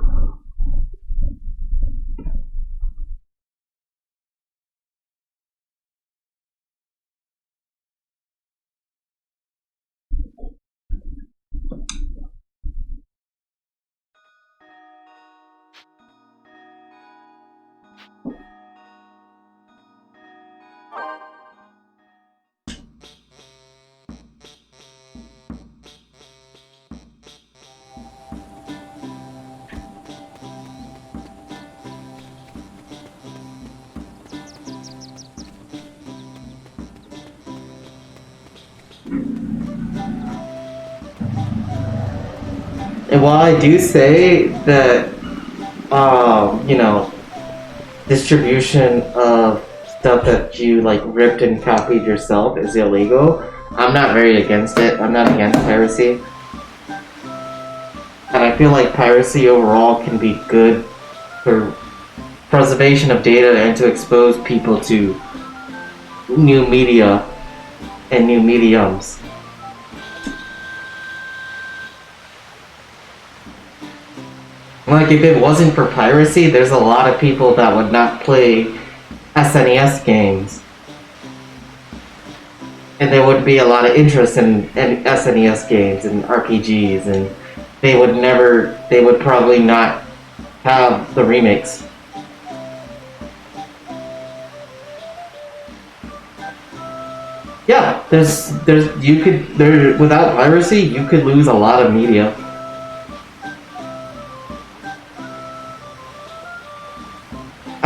And while I do say that, you know, distribution of stuff that you like ripped and copied yourself is illegal, I'm not very against it. I'm not against piracy. And I feel like piracy overall can be good for preservation of data and to expose people to new media and new mediums. Like, if it wasn't for piracy, there's a lot of people that would not play SNES games. And there would be a lot of interest in SNES games and RPGs, and they would probably not have the remakes. Yeah, without piracy, you could lose a lot of media.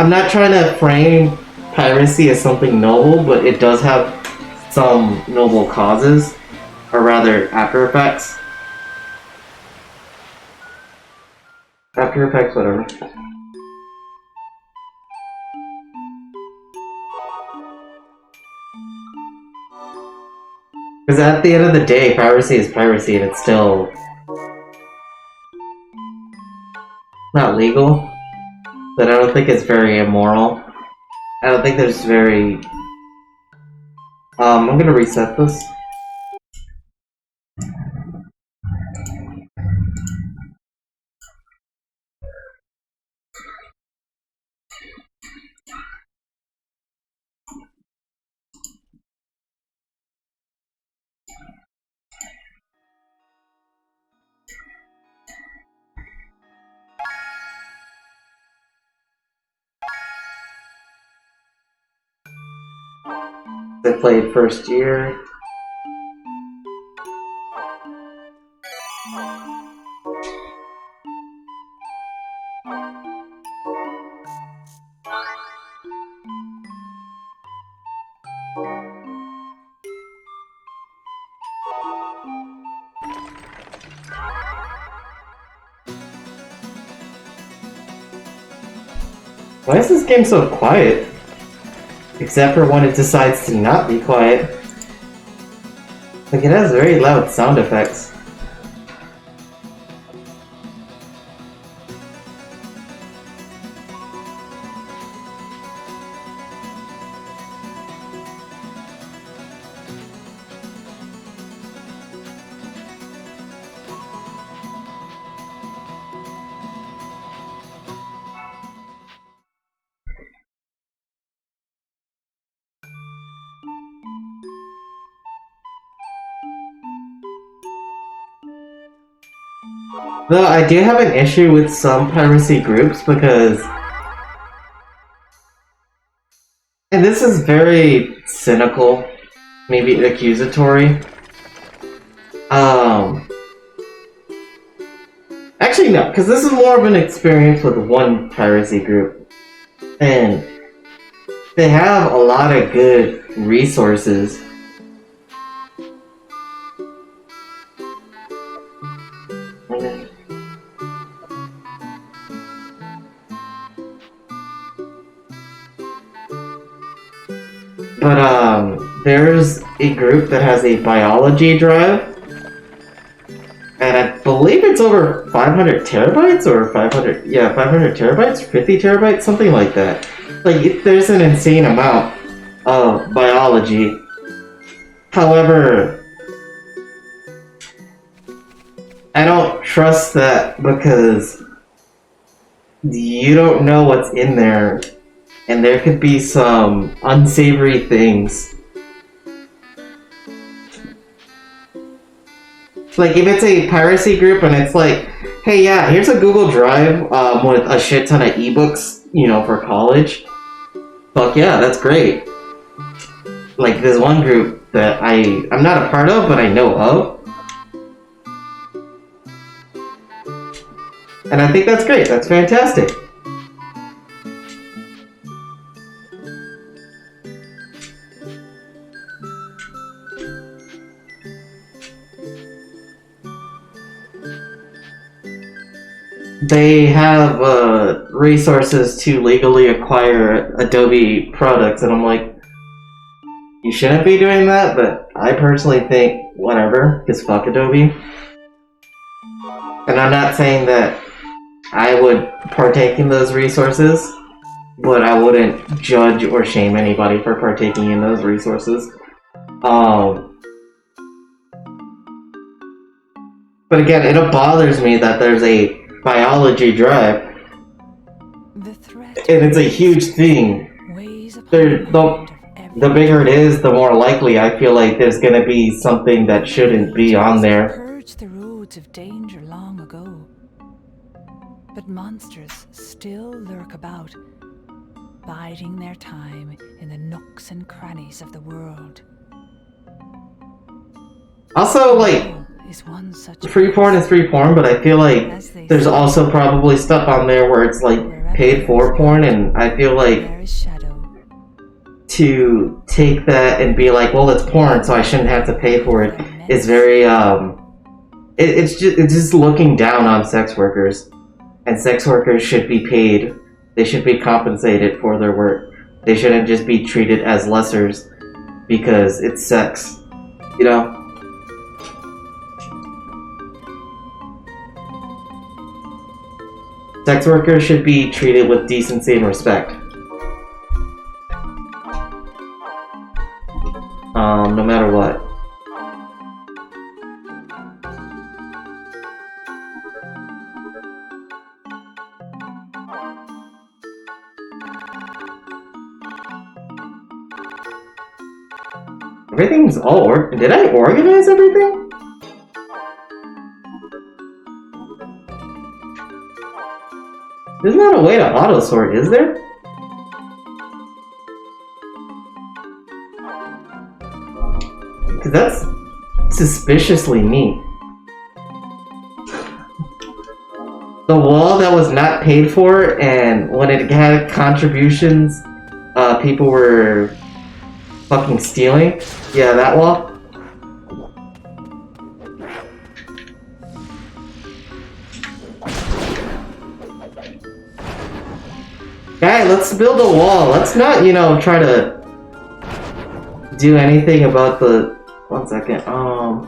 I'm not trying to frame piracy as something noble, but it does have some noble causes, or rather, after effects. After effects, whatever. Because at the end of the day, piracy is piracy, and it's still not legal. But I don't think it's very immoral. I don't think there's very... I'm gonna reset this. I played first year. Why is this game so quiet? Except for when it decides to not be quiet. Like, it has very loud sound effects. Though I do have an issue with some piracy groups because... And this is very cynical, maybe accusatory. Actually no, because this is more of an experience with one piracy group. And they have a lot of good resources. But there's a group that has a biology drive, and I believe it's over 500 terabytes or 500, yeah, 500 terabytes, 50 terabytes, something like that. Like, there's an insane amount of biology. However, I don't trust that because you don't know what's in there, and there could be some unsavory things. Like, if it's a piracy group and it's like, hey, yeah, here's a Google Drive with a shit ton of ebooks, you know, for college. Fuck yeah, that's great. Like, there's one group that I'm not a part of, but I know of. And I think that's great, that's fantastic. They have resources to legally acquire Adobe products, and I'm like, you shouldn't be doing that, but I personally think, whatever, because fuck Adobe. And I'm not saying that I would partake in those resources, but I wouldn't judge or shame anybody for partaking in those resources. But again, it bothers me that there's a biology drive, and it's a huge thing. The bigger it is, the more likely I feel like there's gonna be something that shouldn't be on there. Purged the roads of danger long ago, but monsters still lurk about, biding their time in the nooks and crannies of the world. Also, like, free porn is free porn, but I feel like there's also probably stuff on there where it's like paid for porn, and I feel like to take that and be like, well, it's porn, so I shouldn't have to pay for it, is very it's just looking down on sex workers. And sex workers should be paid. They should be compensated for their work. They shouldn't just be treated as lessers because it's sex, you know? Sex workers should be treated with decency and respect. No matter what. Everything's all did I organize everything? There's not a way to auto sort, is there? Cause that's suspiciously neat. The wall that was not paid for, and when it had contributions, people were fucking stealing. Yeah, that wall. Guy, let's build a wall. Let's not, you know, try to do anything about the... One second, God,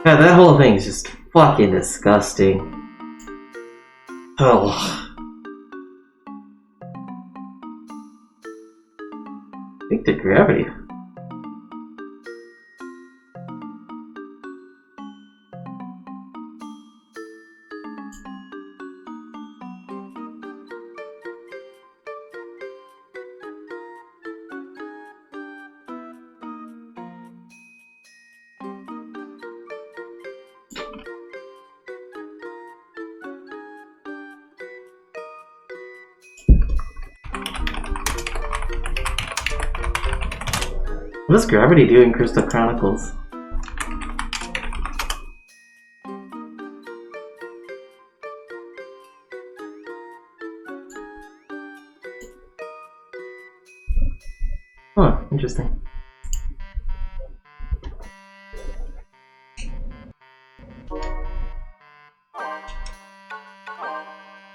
that whole thing is just fucking disgusting. Oh. I think the gravity. What does gravity do in Crystal Chronicles? Huh, interesting.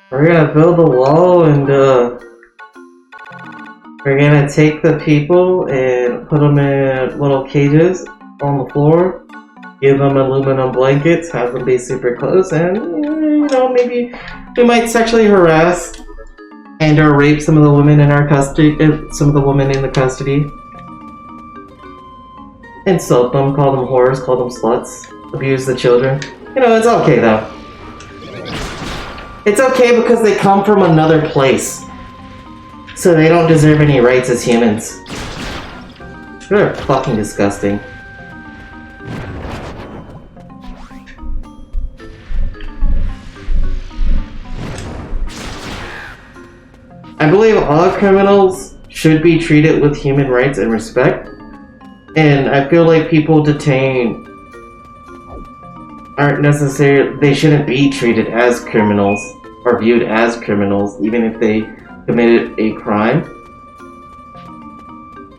We're gonna build a wall and we're gonna take the people and put them in little cages on the floor, give them aluminum blankets, have them be super close, and you know, maybe we might sexually harass and or rape some of the women in our custody, some of the women in the custody. Insult them, call them whores, call them sluts, abuse the children. You know, it's okay though. It's okay because they come from another place. So they don't deserve any rights as humans. They're fucking disgusting. I believe all criminals should be treated with human rights and respect. And I feel like people detained aren't necessarily, they shouldn't be treated as criminals or viewed as criminals, even if they committed a crime.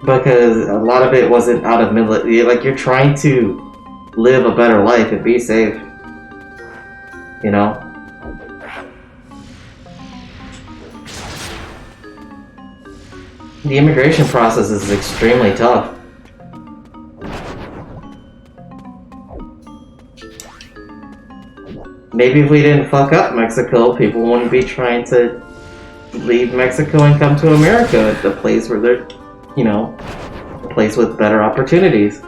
Because a lot of it wasn't out of military, like you're trying to live a better life and be safe. You know? The immigration process is extremely tough. Maybe if we didn't fuck up Mexico, people wouldn't be trying to leave Mexico and come to America, the place where they're, you know, a place with better opportunities.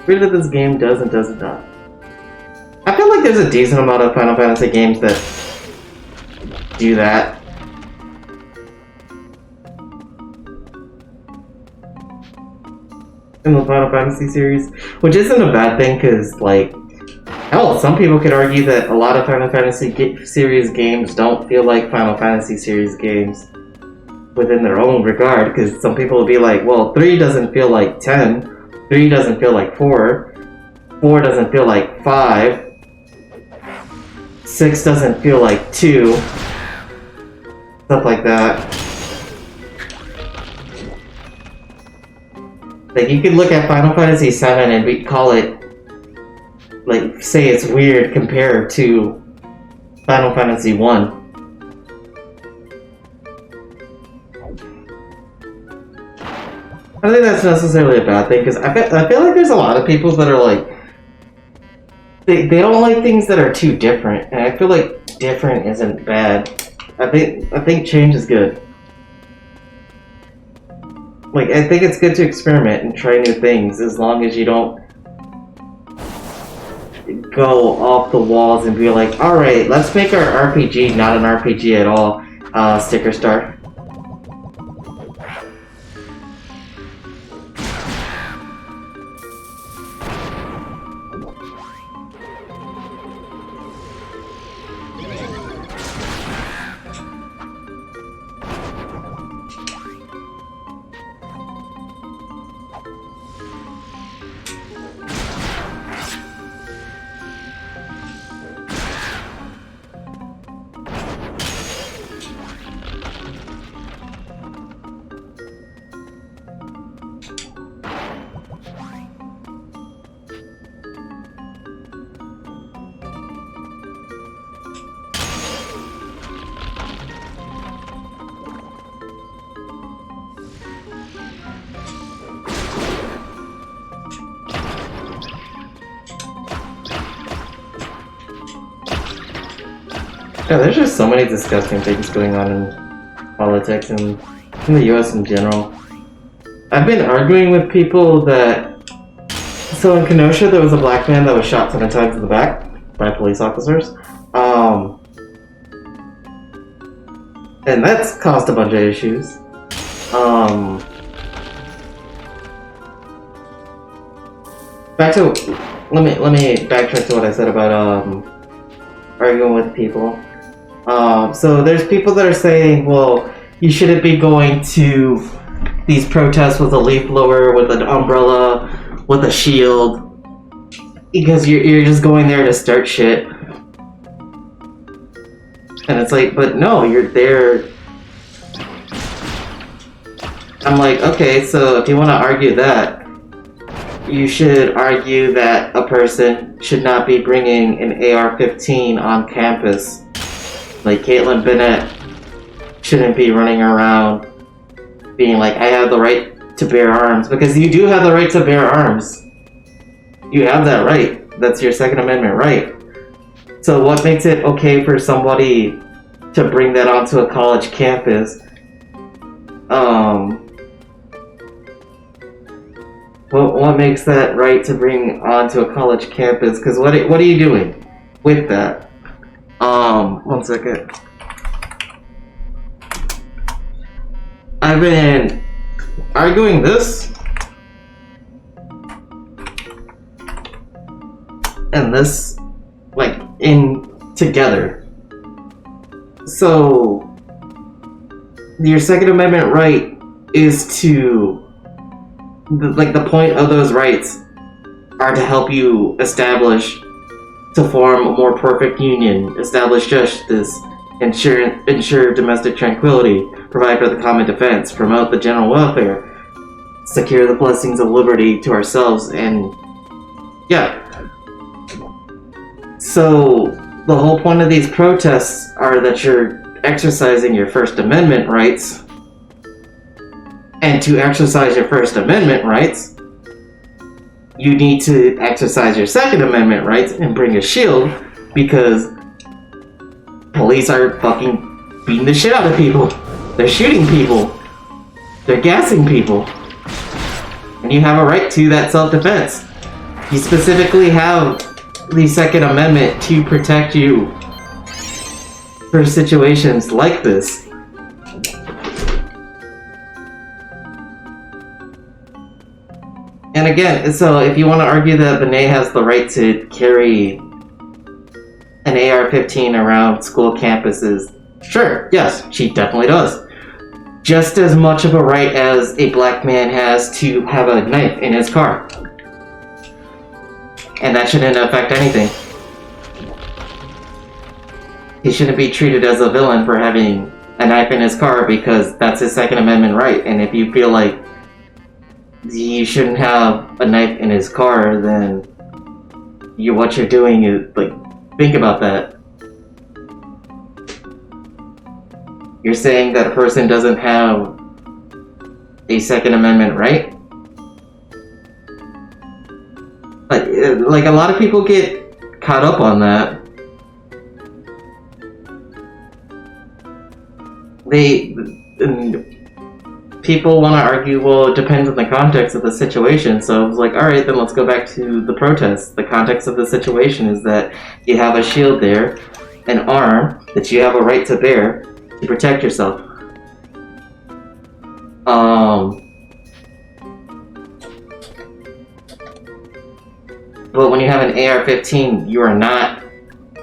Weird that this game does and does not. I feel like there's a decent amount of Final Fantasy games that do that. In the Final Fantasy series, which isn't a bad thing, because, like, hell, some people could argue that a lot of Final Fantasy series games don't feel like Final Fantasy series games within their own regard, because some people will be like, well, 3 doesn't feel like 10, 3 doesn't feel like 4, 4 doesn't feel like 5, 6 doesn't feel like 2, stuff like that. Like, you could look at Final Fantasy VII and call it, like, say it's weird compared to Final Fantasy 1. I don't think that's necessarily a bad thing, because I feel like there's a lot of people that are like, they don't like things that are too different, and I feel like different isn't bad. I think change is good. Like, I think it's good to experiment and try new things, as long as you don't go off the walls and be like, alright, let's make our RPG not an RPG at all, sticker star. Yeah, there's just so many disgusting things going on in politics and in the US in general. I've been arguing with people that... So in Kenosha, there was a black man that was shot 7 times in the back by police officers. And that's caused a bunch of issues. Back to... Let me backtrack to what I said about, arguing with people. So there's people that are saying, well, you shouldn't be going to these protests with a leaf blower, with an umbrella, with a shield, because you're just going there to start shit. And it's like, but no, you're there. I'm like, okay, so if you want to argue that, you should argue that a person should not be bringing an AR-15 on campus. Like, Caitlin Bennett shouldn't be running around being like, I have the right to bear arms, because you do have the right to bear arms. You have that right. That's your Second Amendment right. So what makes it okay for somebody to bring that onto a college campus? What makes that right to bring onto a college campus? Because what are you doing with that? 1 second. I've been arguing this and this, like, in together. So your Second Amendment right is to, the point of those rights are to help you to form a more perfect union, establish justice, ensure domestic tranquility, provide for the common defense, promote the general welfare, secure the blessings of liberty to ourselves, and yeah. So the whole point of these protests are that you're exercising your First Amendment rights, and to exercise your First Amendment rights, you need to exercise your Second Amendment rights and bring a shield, because police are fucking beating the shit out of people. They're shooting people. They're gassing people. And you have a right to that self-defense. You specifically have the Second Amendment to protect you for situations like this. And again, so if you want to argue that Benet has the right to carry an AR-15 around school campuses, sure, yes, she definitely does. Just as much of a right as a black man has to have a knife in his car. And that shouldn't affect anything. He shouldn't be treated as a villain for having a knife in his car, because that's his Second Amendment right. And if you feel like you shouldn't have a knife in his car, then what you're doing is, like, think about that. You're saying that a person doesn't have a Second Amendment right? Like a lot of people get caught up on that. People want to argue, well, it depends on the context of the situation. So I was like, alright, then let's go back to the protests. The context of the situation is that you have a shield there, an arm that you have a right to bear to protect yourself. But when you have an AR-15,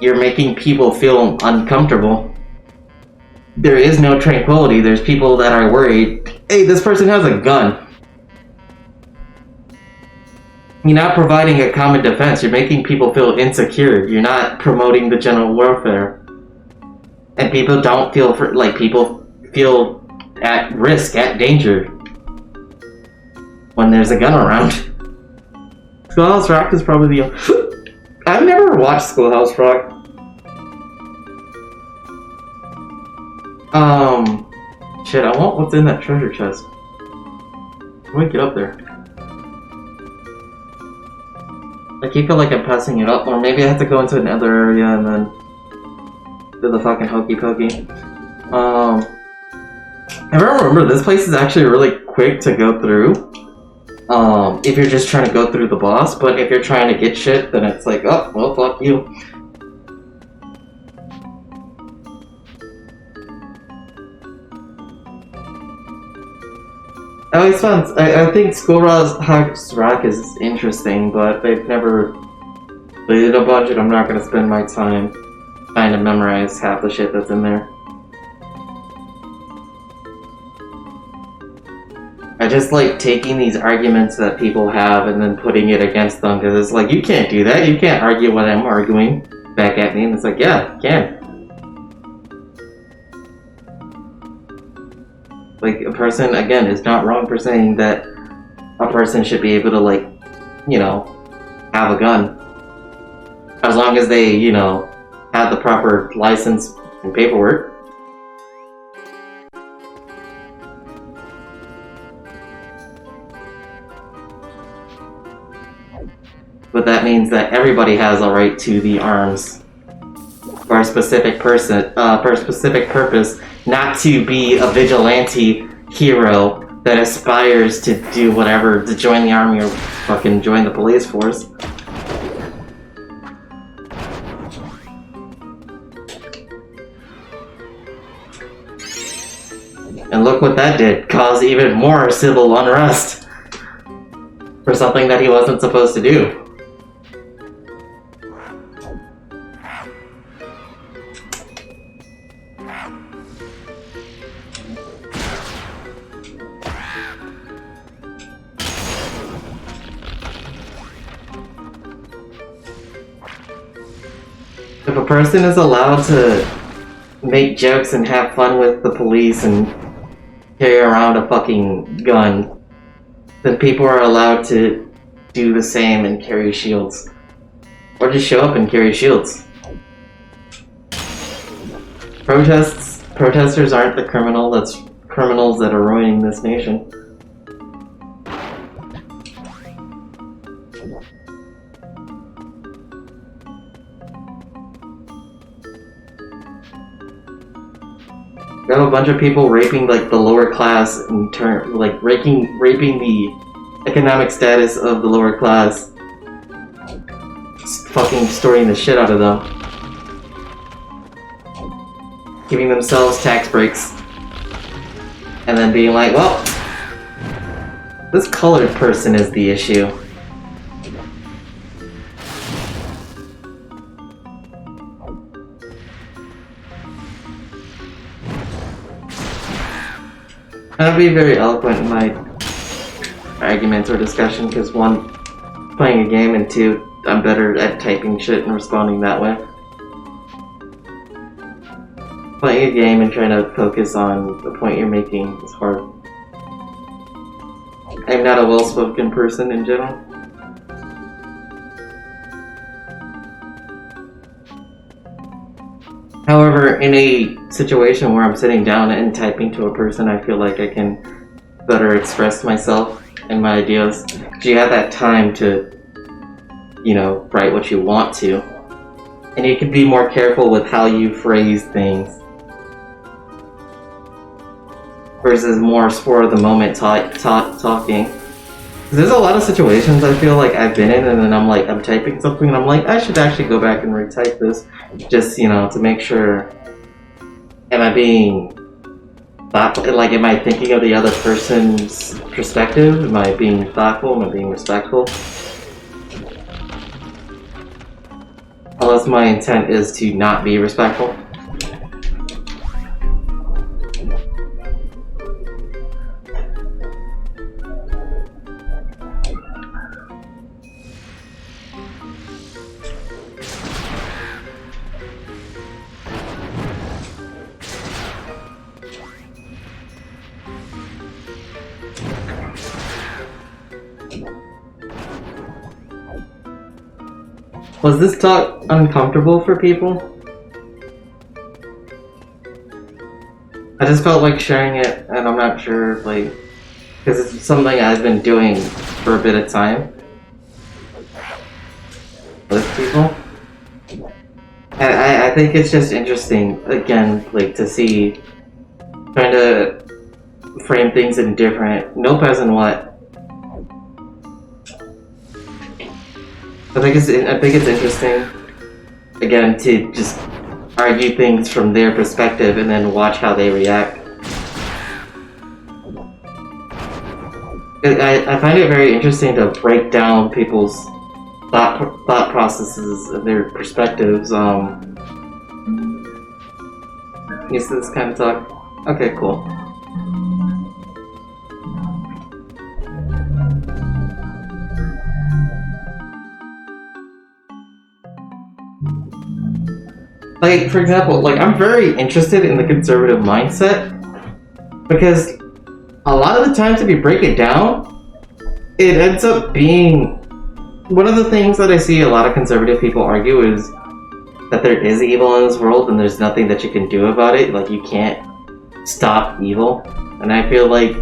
you're making people feel uncomfortable. There is no tranquility. There's people that are worried, hey, this person has a gun. You're not providing a common defense. You're making people feel insecure. You're not promoting the general welfare. And people don't feel, people feel at risk, at danger when there's a gun around. Schoolhouse Rock is probably the... I've never watched Schoolhouse Rock. Shit, I want what's in that treasure chest. I might get up there. I keep feel like I'm passing it up, or maybe I have to go into another area and then do the fucking hokey pokey. I remember this place is actually really quick to go through. If you're just trying to go through the boss, but if you're trying to get shit, then it's like, oh, well, fuck you. I think Schoolhouse Rock is interesting, but they've never played a bunch, and I'm not gonna spend my time trying to memorize half the shit that's in there. I just like taking these arguments that people have and then putting it against them, because it's like, you can't do that, you can't argue what I'm arguing back at me, and it's like, yeah, you can. Like, a person, again, is not wrong for saying that a person should be able to, like, you know, have a gun. As long as they, you know, have the proper license and paperwork. But that means that everybody has a right to the arms for a specific person, for a specific purpose, not to be a vigilante hero that aspires to do whatever, to join the army or fucking join the police force. And look what that did, cause even more civil unrest for something that he wasn't supposed to do. If a person is allowed to make jokes and have fun with the police and carry around a fucking gun, then people are allowed to do the same and carry shields. Or just show up and carry shields. Protesters aren't the criminal, that's criminals that are ruining this nation. You have a bunch of people raping like the lower class in turn, like raping the economic status of the lower class, fucking extorting the shit out of them, giving themselves tax breaks, and then being like, well, this colored person is the issue. I'd be very eloquent in my arguments or discussion, because one, playing a game, and two, I'm better at typing shit and responding that way. Playing a game and trying to focus on the point you're making is hard. I'm not a well-spoken person in general. However, in a situation where I'm sitting down and typing to a person, I feel like I can better express myself and my ideas. Because you have that time to, you know, write what you want to. And you can be more careful with how you phrase things. Versus more spur of the moment talking. There's a lot of situations I feel like I've been in, and then I'm typing something and I'm like, I should actually go back and retype this, just, you know, to make sure, am I being thoughtful, like, am I thinking of the other person's perspective? Am I being thoughtful? Am I being respectful? Unless my intent is to not be respectful. Was this talk uncomfortable for people? I just felt like sharing it, and I'm not sure, like, because it's something I've been doing for a bit of time with people. And I think it's just interesting, again, like, to see, trying to frame things in different, nope as in what. I think it's interesting, again, to just argue things from their perspective and then watch how they react. I find it very interesting to break down people's thought processes and their perspectives. You see this kind of talk? Okay, cool. Like, for example, like, I'm very interested in the conservative mindset, because a lot of the times if you break it down, it ends up being, one of the things that I see a lot of conservative people argue is that there is evil in this world and there's nothing that you can do about it. Like, you can't stop evil. And I feel like,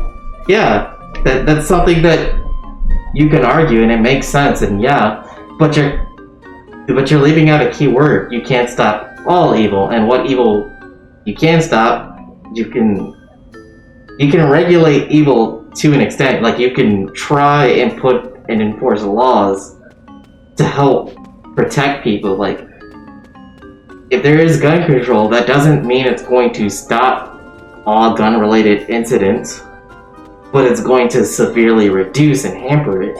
yeah, that's something that you can argue and it makes sense, and yeah, but you're leaving out a key word. You can't stop all evil, and what evil you can stop, you can regulate evil to an extent. Like, you can try and put and enforce laws to help protect people. Like, if there is gun control, that doesn't mean it's going to stop all gun-related incidents, but it's going to severely reduce and hamper it.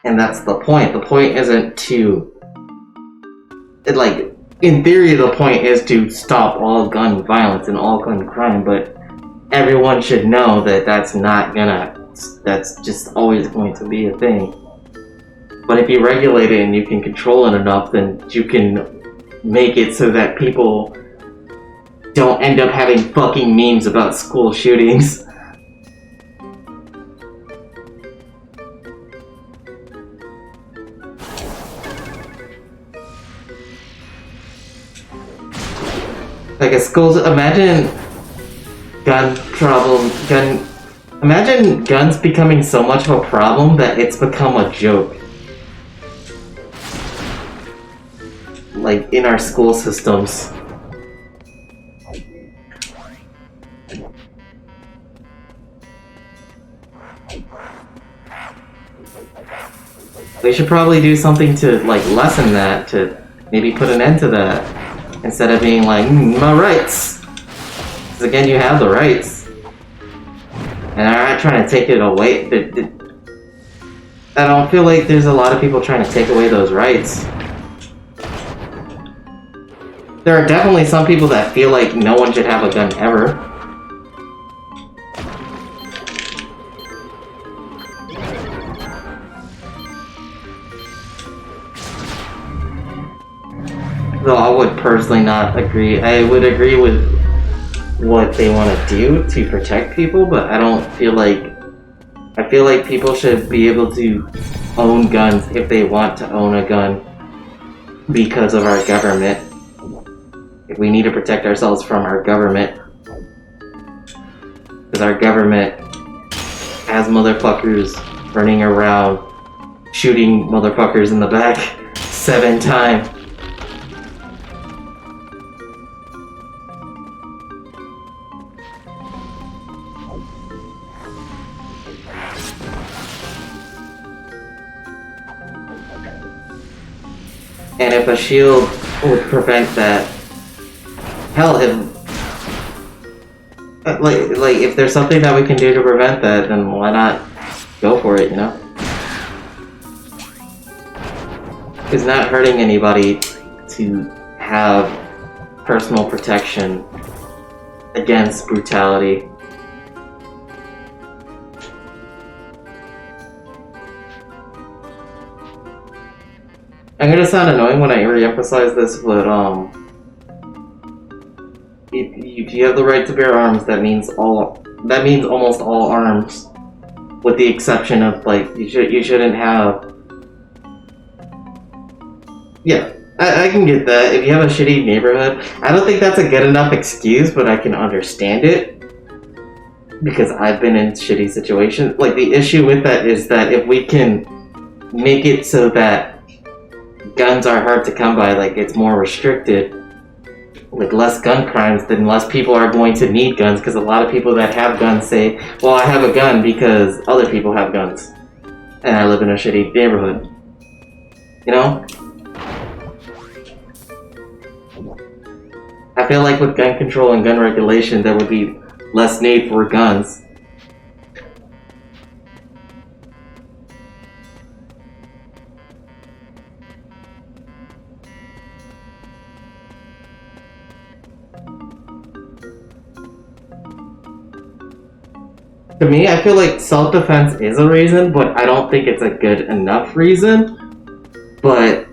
And that's the point. The point isn't to... like, in theory, the point is to stop all gun violence and all gun crime, but everyone should know that that's not gonna... that's just always going to be a thing. But if you regulate it and you can control it enough, then you can make it so that people don't end up having fucking memes about school shootings. Like, a school's... imagine imagine guns becoming so much of a problem that it's become a joke. Like, in our school systems. They should probably do something to, like, lessen that, to maybe put an end to that. Instead of being like, my rights! Because again, you have the rights. And I'm not trying to take it away. I don't feel like there's a lot of people trying to take away those rights. There are definitely some people that feel like no one should have a gun ever. Though I would personally not agree. I would agree with what they want to do to protect people, but I don't feel like... I feel like people should be able to own guns if they want to own a gun because of our government. If we need to protect ourselves from our government, because our government has motherfuckers running around shooting motherfuckers in the back 7 times. And if a shield would prevent that, hell, if there's something that we can do to prevent that, then why not go for it, you know? It's not hurting anybody to have personal protection against brutality. I'm gonna sound annoying when I re-emphasize this, but if you have the right to bear arms, that means almost all arms, with the exception of, like, you shouldn't have. Yeah, I can get that. If you have a shitty neighborhood, I don't think that's a good enough excuse, but I can understand it because I've been in shitty situations. Like, the issue with that is that if we can make it so that guns are hard to come by, like, it's more restricted, like less gun crimes, then less people are going to need guns, because a lot of people that have guns say, well, I have a gun because other people have guns and I live in a shitty neighborhood, you know? I feel like with gun control and gun regulation there would be less need for guns. To me, I feel like self-defense is a reason, but I don't think it's a good enough reason. But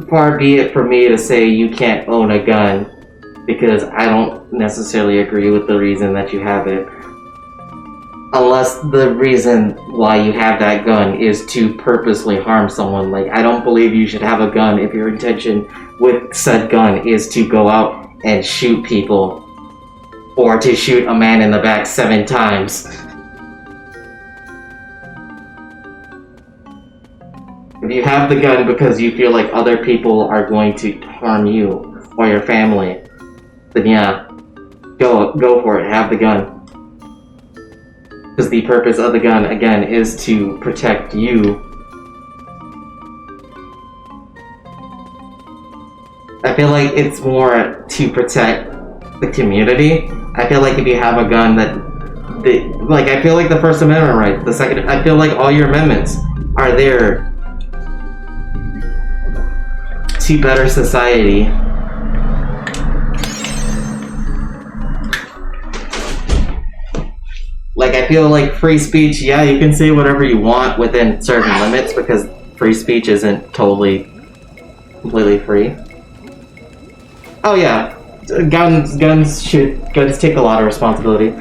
far be it for me to say you can't own a gun, because I don't necessarily agree with the reason that you have it. Unless the reason why you have that gun is to purposely harm someone. Like, I don't believe you should have a gun if your intention with said gun is to go out and shoot people. Or to shoot a man in the back 7 times. If you have the gun because you feel like other people are going to harm you or your family, then yeah, go for it, have the gun. Because the purpose of the gun, again, is to protect you. I feel like it's more to protect the community. I feel like if you have a gun like, I feel like the First Amendment right, the second, I feel like all your amendments are there to better society. Like, I feel like free speech, yeah, you can say whatever you want within certain limits because free speech isn't completely free. Oh yeah, guns take a lot of responsibility.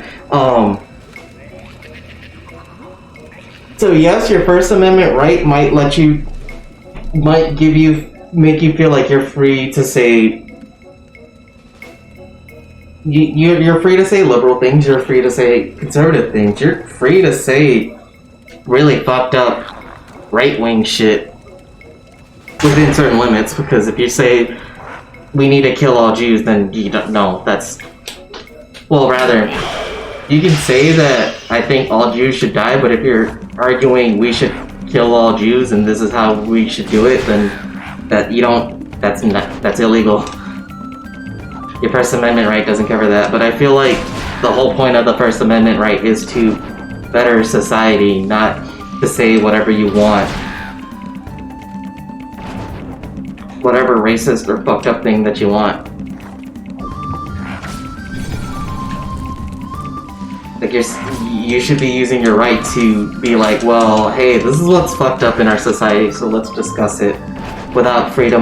So yes, your First Amendment right might make you feel like you're free to say. You're free to say liberal things, you're free to say conservative things, you're free to say really fucked up right-wing shit within certain limits, because if you say we need to kill all Jews, then you don't know, that's... Well, rather, you can say that I think all Jews should die, but if you're arguing we should kill all Jews and this is how we should do it, then that's illegal. Your First Amendment right doesn't cover that, but I feel like the whole point of the First Amendment right is to better society, not to say whatever you want. Whatever racist or fucked up thing that you want. Like, you should be using your right to be like, well, hey, this is what's fucked up in our society, so let's discuss it without fear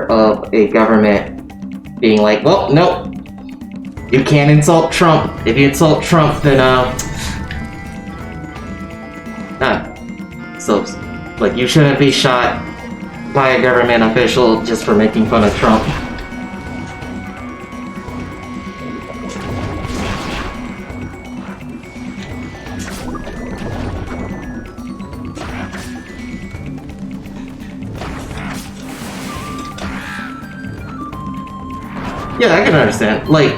of a government being like, well, nope, you can't insult Trump. If you insult Trump, then, so, like, you shouldn't be shot by a government official just for making fun of Trump. Yeah, I can understand. Like,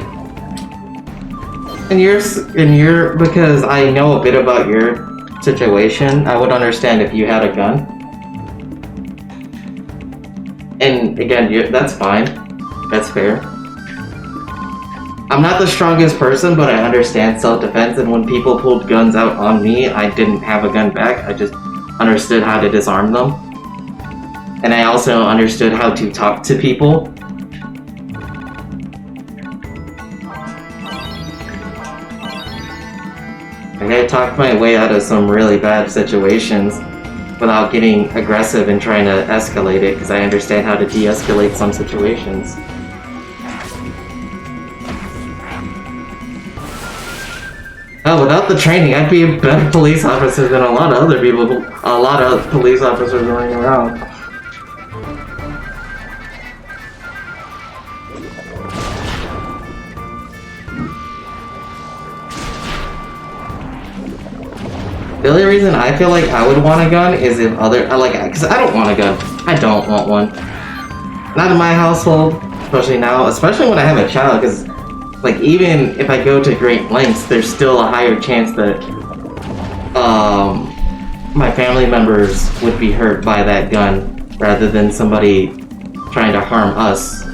because I know a bit about your situation, I would understand if you had a gun. And again, that's fine. That's fair. I'm not the strongest person, but I understand self-defense, and when people pulled guns out on me, I didn't have a gun back. I just understood how to disarm them. And I also understood how to talk to people. I talked my way out of some really bad situations without getting aggressive and trying to escalate it, because I understand how to de-escalate some situations. Oh, without the training, I'd be a better police officer than a lot of other people, a lot of police officers running around. The only reason I feel like I would want a gun is if because I don't want a gun. I don't want one. Not in my household, especially now, especially when I have a child, because, like, even if I go to great lengths, there's still a higher chance that, my family members would be hurt by that gun, rather than somebody trying to harm us.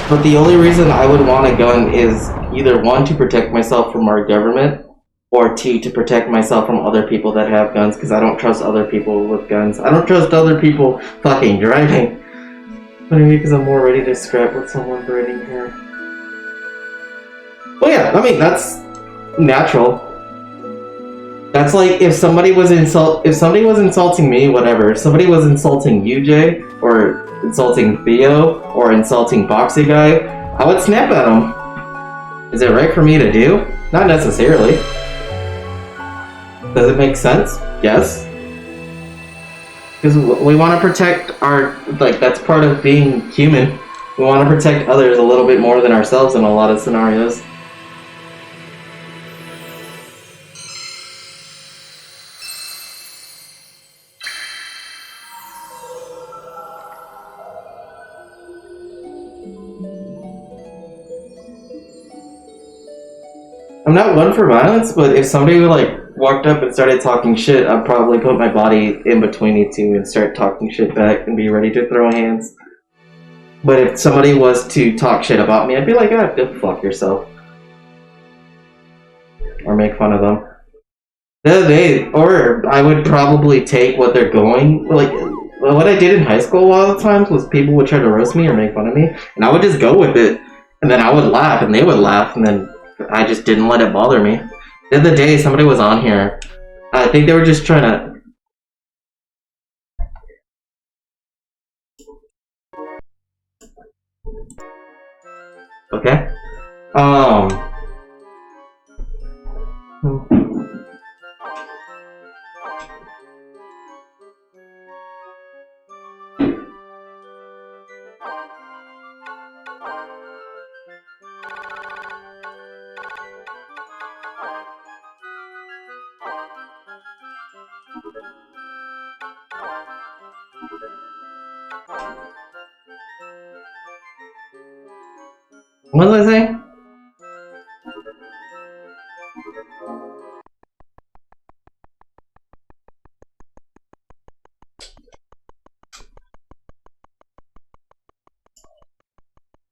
But the only reason I would want a gun is either 1, to protect myself from our government, or 2, to protect myself from other people that have guns, because I don't trust other people with guns. I don't trust other people fucking driving. Maybe because I'm more ready to scrap with someone braiding hair. Well, yeah, I mean, that's natural. That's like if somebody was insulting me, whatever. If somebody was insulting you, Jay, or insulting Theo, or insulting Boxy Guy, I would snap at him. Is it right for me to do? Not necessarily. Does it make sense? Yes. Because we want to protect our, like, that's part of being human. We want to protect others a little bit more than ourselves in a lot of scenarios. I'm not one for violence, but if somebody like walked up and started talking shit, I'd probably put my body in between you two and start talking shit back and be ready to throw hands. But if somebody was to talk shit about me, I'd be like, ah, go fuck yourself. Or make fun of them. Or I would probably take what they're going, like, what I did in high school a lot of times was people would try to roast me or make fun of me, and I would just go with it. And then I would laugh, and they would laugh, and then I just didn't let it bother me. The other day, somebody was on here. I think they were just trying to... Okay. What was I saying?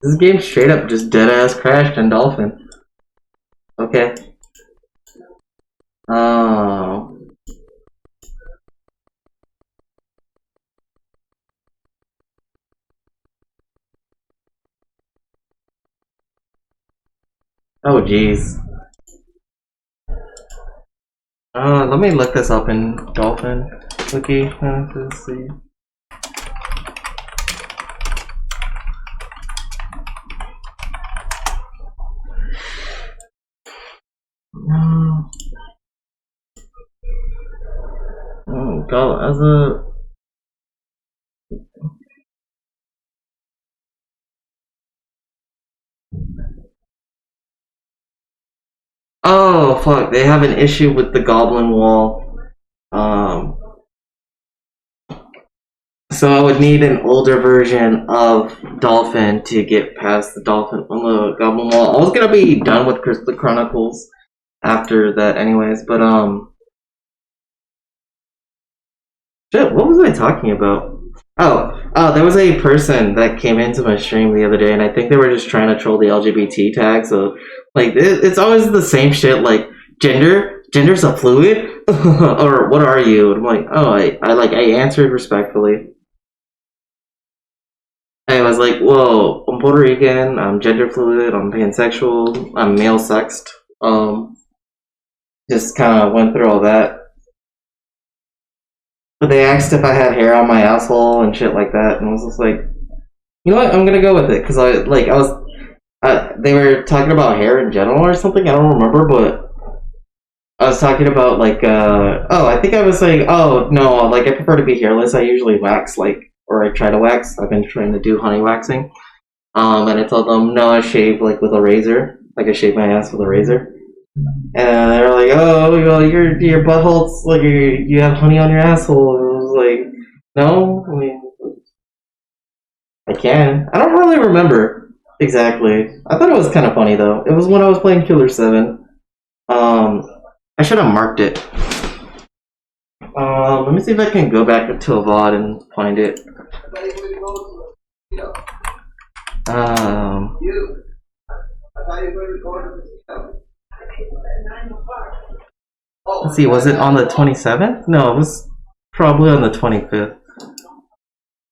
This game straight up just dead-ass crashed on Dolphin. Okay. Oh. Oh, jeez. Let me look this up in Dolphin. Wiki. Let's see. Oh god, as a... Oh fuck, they have an issue with the Goblin Wall. So I would need an older version of Dolphin to get past the Goblin Wall. I was gonna be done with the Chronicles after that anyways, but shit, what was I talking about? Oh, there was a person that came into my stream the other day, and I think they were just trying to troll the LGBT tag. So, like, it's always the same shit. Like, gender's a fluid, or what are you? And I'm like, oh, I answered respectfully. I was like, whoa, I'm Puerto Rican, I'm gender fluid, I'm pansexual, I'm male sexed. Just kind of went through all that. But they asked if I had hair on my asshole and shit like that, and I was just like, you know what, I'm gonna go with it, because they were talking about hair in general or something, I don't remember, but I was talking about, like, I think I was saying, oh, no, like, I prefer to be hairless, I usually wax, like, or I try to wax, I've been trying to do honey waxing, and I told them, no, I shave, like, with a razor, like, I shave my ass with a razor. And they were like, "Oh, well, your butthole's like you have honey on your asshole." And I was like, "No, I mean, I can. I don't really remember exactly. I thought it was kind of funny though. It was when I was playing Killer 7. I should have marked it. Let me see if I can go back to a VOD and find it. Let's see, was it on the 27th? No, it was probably on the 25th.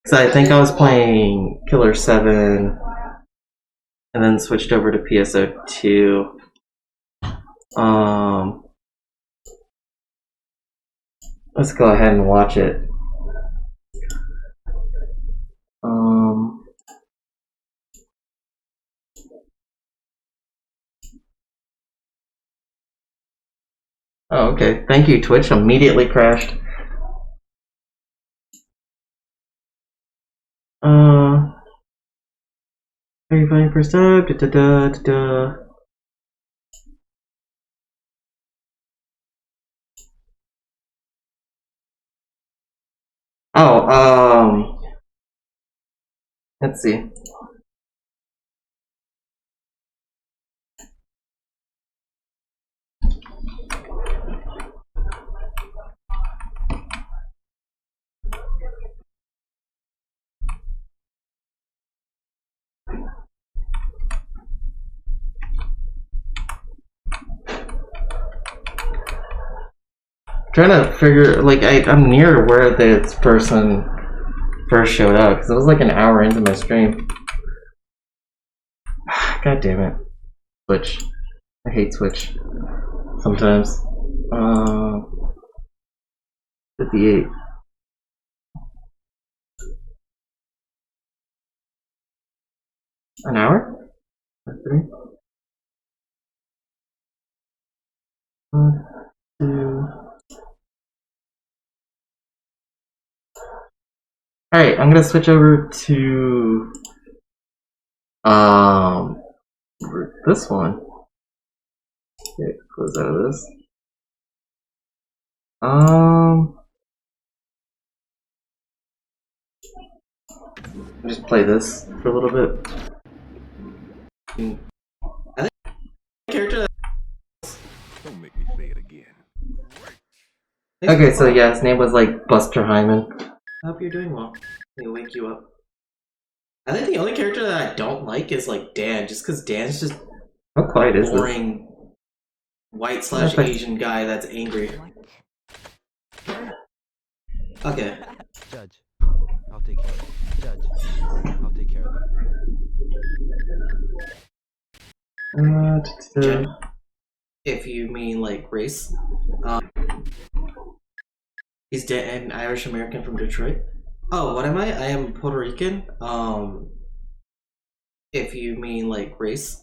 So I think I was playing Killer 7 and then switched over to PSO2. Let's go ahead and watch it. Oh, okay. Thank you, Twitch. Immediately crashed. Are you fighting for sub? Da da da da da. Oh, let's see. Trying to figure, like, I'm near where this person first showed up, because it was like an hour into my stream. God damn it. Twitch. I hate Twitch. Sometimes. 58. An hour? Or 3? 1, 2... Alright, I'm gonna switch over to this one. Okay, close out of this. I'll just play this for a little bit. I think the character that... Don't make me say it again. Okay, so yeah, his name was like Buster Hyman. I hope you're doing well. He'll wake you up. I think the only character that I don't like is like Dan, just because Dan's just how quiet is boring white / Asian guy that's angry. Okay. Judge, I'll take care of them. Judge, I'll take care of them. If you mean like race, he's an Irish American from Detroit. Oh, what am I? I am Puerto Rican. If you mean like race,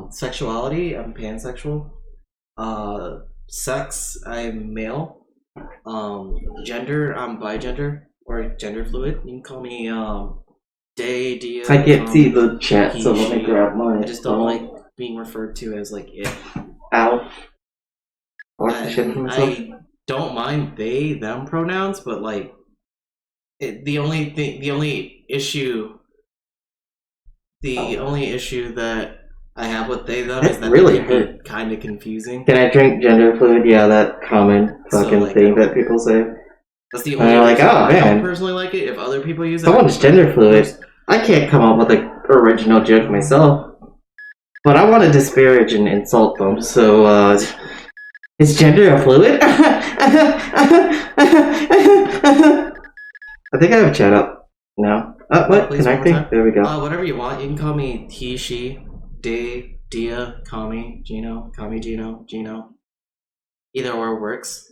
sexuality, I'm pansexual. Sex, I'm male. Gender, I'm bigender or gender fluid. You can call me Day, Dia. I can't see the chat, so let me grab mine. I just don't like being referred to as like it. Ow. I don't mind they, them pronouns, but like the only issue that I have with they, them is that really hurt. Kind of confusing. Can I drink gender fluid? Yeah, that common fucking thing that people say. That's the only like, oh man. I don't personally like it. If other people use it, someone's gender fluid. I can't come up with an original joke myself, but I want to disparage and insult them. So, is gender a fluid? I think I have a chat up now. Oh, what? Connecting? There we go. Whatever you want. You can call me he, she, Day, Dia, Kami, Gino, Gino. Either or works.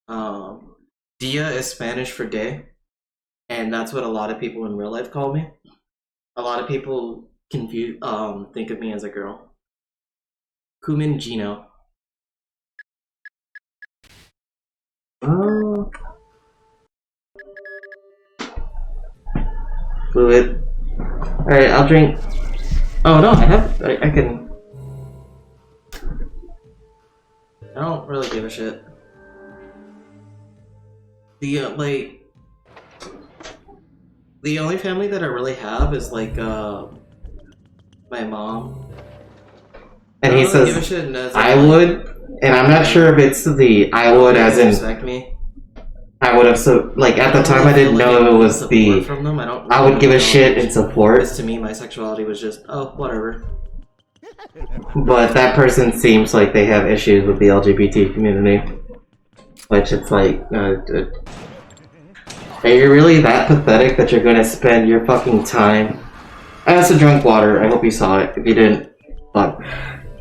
Dia is Spanish for day, and that's what a lot of people in real life call me. A lot of people think of me as a girl. Kumin Gino. Oh. Fluid. Alright, I'll drink. Oh no, I can. I don't really give a shit. The only family that I really have is like my mom. And he says I would, and I'm not sure if it's the I would as in respect me. I would have at the time I didn't know it was the I would give a shit and support. Because to me, my sexuality was just whatever. But that person seems like they have issues with the LGBT community, which it's like, are you really that pathetic that you're gonna spend your fucking time? I also drank water. I hope you saw it. If you didn't, fuck.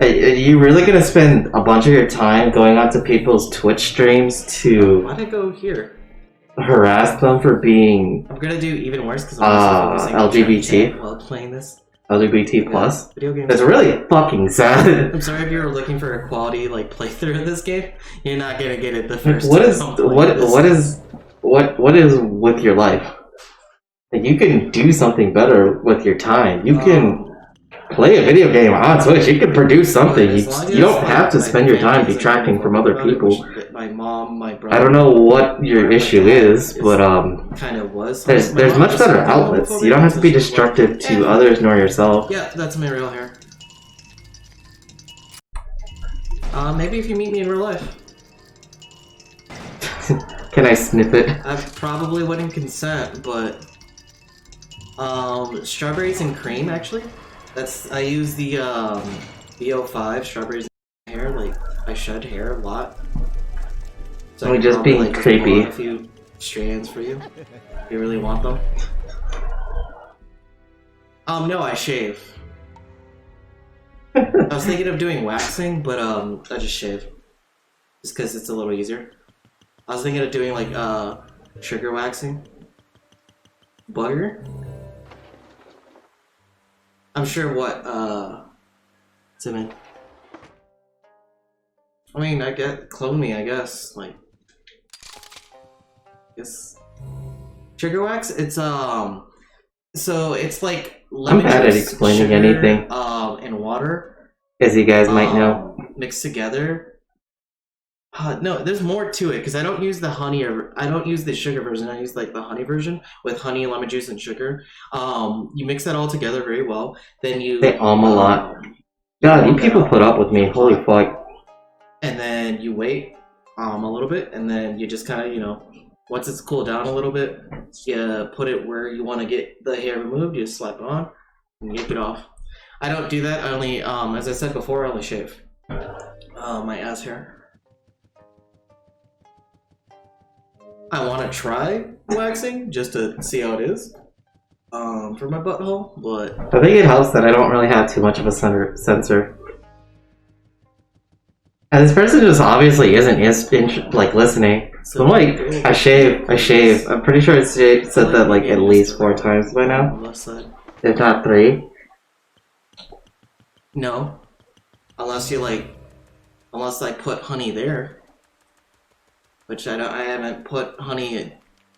Are you really gonna spend a bunch of your time going onto people's Twitch streams to Why'd I go here? harass them for being I'm gonna do even worse because I'm also LGBT? while playing this LGBT plus? video game. That's really fucking sad. I'm sorry if you were looking for a quality like playthrough of this game. You're not gonna get it the first What time. is what is with your life? Like, you can do something better with your time. You can play a video game on Twitch. You can produce something. You don't have to spend your time detracting from other people. My mom, my brother. I don't know what your issue is, but kind of was. there's much better outlets. You don't have to be destructive to others nor yourself. Yeah, that's my real hair. Maybe if you meet me in real life. Can I snip it? I probably wouldn't consent, but strawberries and cream actually. I use the BO5 strawberries and hair. Like I shed hair a lot. So We're I could just probably, being like, just creepy. pull out a few strands for you. If you really want them. No, I shave. I was thinking of doing waxing, but I just shave. Just because it's a little easier. I was thinking of doing like sugar waxing. Butter? I'm sure what Simon. I mean clone me, I guess. Like sugar wax, it's so it's like lemon I'm bad at juice, explaining sugar, anything. and water. As you guys might know. Mixed together. No, there's more to it because I don't use the honey or I don't use the sugar version. I use like the honey version with honey, lemon juice, and sugar. You mix that all together very well. Then you They a lot. God, you people put up with me. Holy fuck. And then you wait a little bit, and then you just kind of once it's cooled down a little bit, you put it where you want to get the hair removed. You just slap it on and yank it off. I don't do that. I only as I said before, I only shave my ass hair. I want to try waxing just to see how it is for my butthole, but I think it helps that I don't really have too much of a sensor. And this person just obviously isn't like listening. So I'm like, I shave. I'm pretty sure it's said that like at least 4 times by now, left side. if not 3. No, unless I put honey there. Which I haven't put honey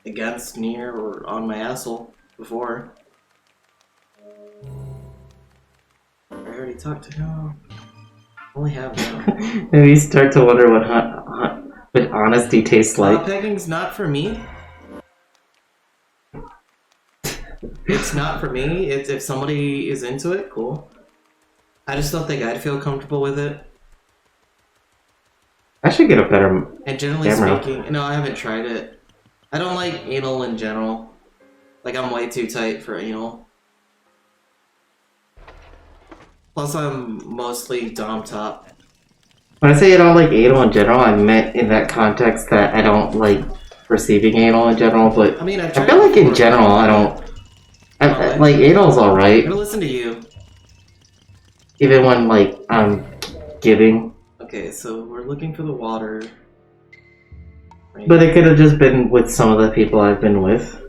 against, near, or on my asshole before. I already talked to him. Only have one. Maybe you start to wonder what honesty tastes like. Pegging's not for me. It's not for me. It's if somebody is into it, cool. I just don't think I'd feel comfortable with it. I should get a better And generally camera. speaking, no, I haven't tried it. I don't like anal in general. Like, I'm way too tight for anal. Plus, I'm mostly dom top. When I say I don't like anal in general, I meant in that context that I don't like receiving anal in general, but I mean, I feel like in general I don't... like, anal's I'm alright, gonna listen to you. even when, like, I'm giving. Okay, so we're looking for the water. Right. But it could have just been with some of the people I've been with.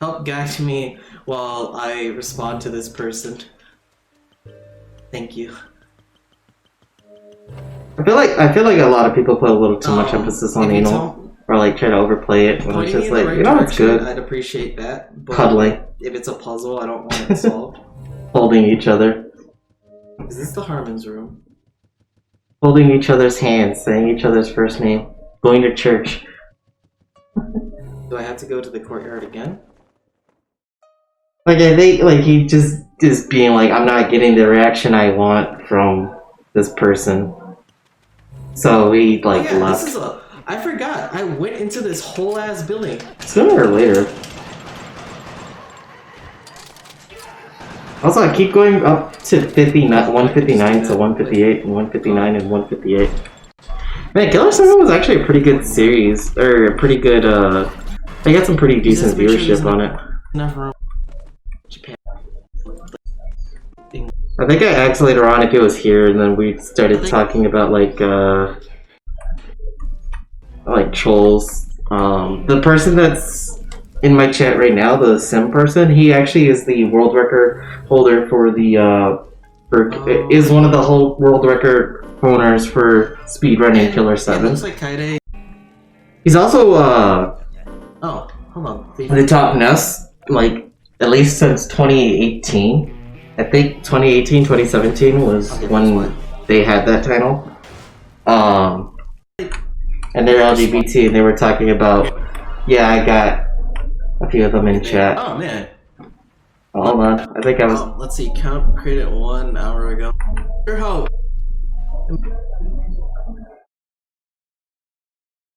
Help guide me while I respond to this person. Thank you. I feel like a lot of people put a little too much emphasis on if you anal, or like try to overplay it, when it's pointing me just in the like, right you know, it's direction, good. I'd appreciate that. But Cuddling, if it's a puzzle, I don't want it solved. holding each other, Is this the Harmon's room? holding each other's hands, saying each other's first name, going to church. Do I have to go to the courtyard again? Like, I think, like, he just being like, I'm not getting the reaction I want from this person. So he, like, Oh, yeah, left. this is I forgot. I went into this whole ass building. Sooner or later. Also, I keep going up to 159 to 158, and 159 and 158. Man, Killer 7 was actually a pretty good series, or a pretty good, they got some pretty decent viewership on it. Enough room. Japan. I think I asked later on if it was here, and then we started talking about like trolls. The person that's in my chat right now, the sim person, he actually is the world record holder for the is one of the whole world record owners for speedrunning Killer 7. It looks like Kaide. He's also Oh, hold on. the top NES, like at least since 2018. I think 2018, 2017 was when they had that title. And they're LGBT, and they were talking about. Yeah, I got a few of them in chat. Oh man. Hold on, I think I was. Let's see. Count created 1 hour ago. Your hope.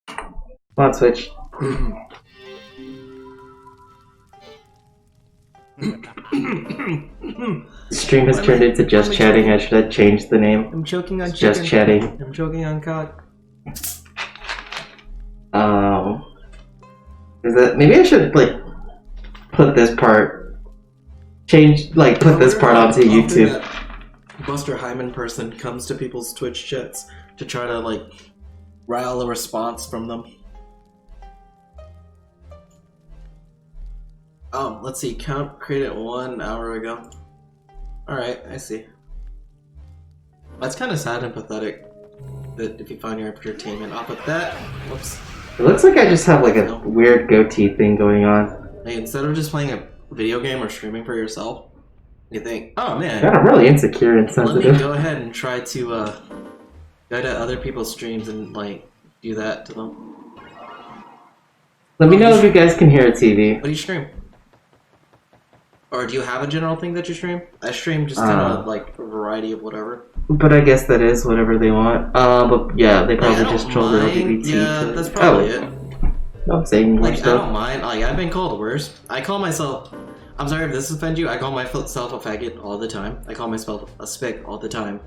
Come on, Switch. The stream has turned into just chatting. I should have changed the name. I'm choking on It's chicken. just chatting. I'm choking on cock. Is it? Maybe I should like put this part. Put this part onto YouTube. That Buster Hyman person comes to people's Twitch chats to try to like rile a response from them. Let's see. Count created 1 hour ago. Alright, I see. That's kind of sad and pathetic that if you find your entertainment off of that. Whoops. It looks like I just have like a weird goatee thing going on. Hey, instead of just playing a video game or streaming for yourself, you think, oh man, God, I'm really insecure and let me sensitive. go ahead and try to go to other people's streams and like do that to them. Let me know if you guys can hear a TV. What do you stream? Or do you have a general thing that you stream? I stream just kind of like a variety of whatever. But I guess that is whatever they want. But yeah, they probably just troll the LGBT. Yeah, that's probably it. I'm saying more Like, I stuff. don't mind. Like, I've been called worse. I call myself. I'm sorry if this offends you. I call myself a faggot all the time. I call myself a spick all the time.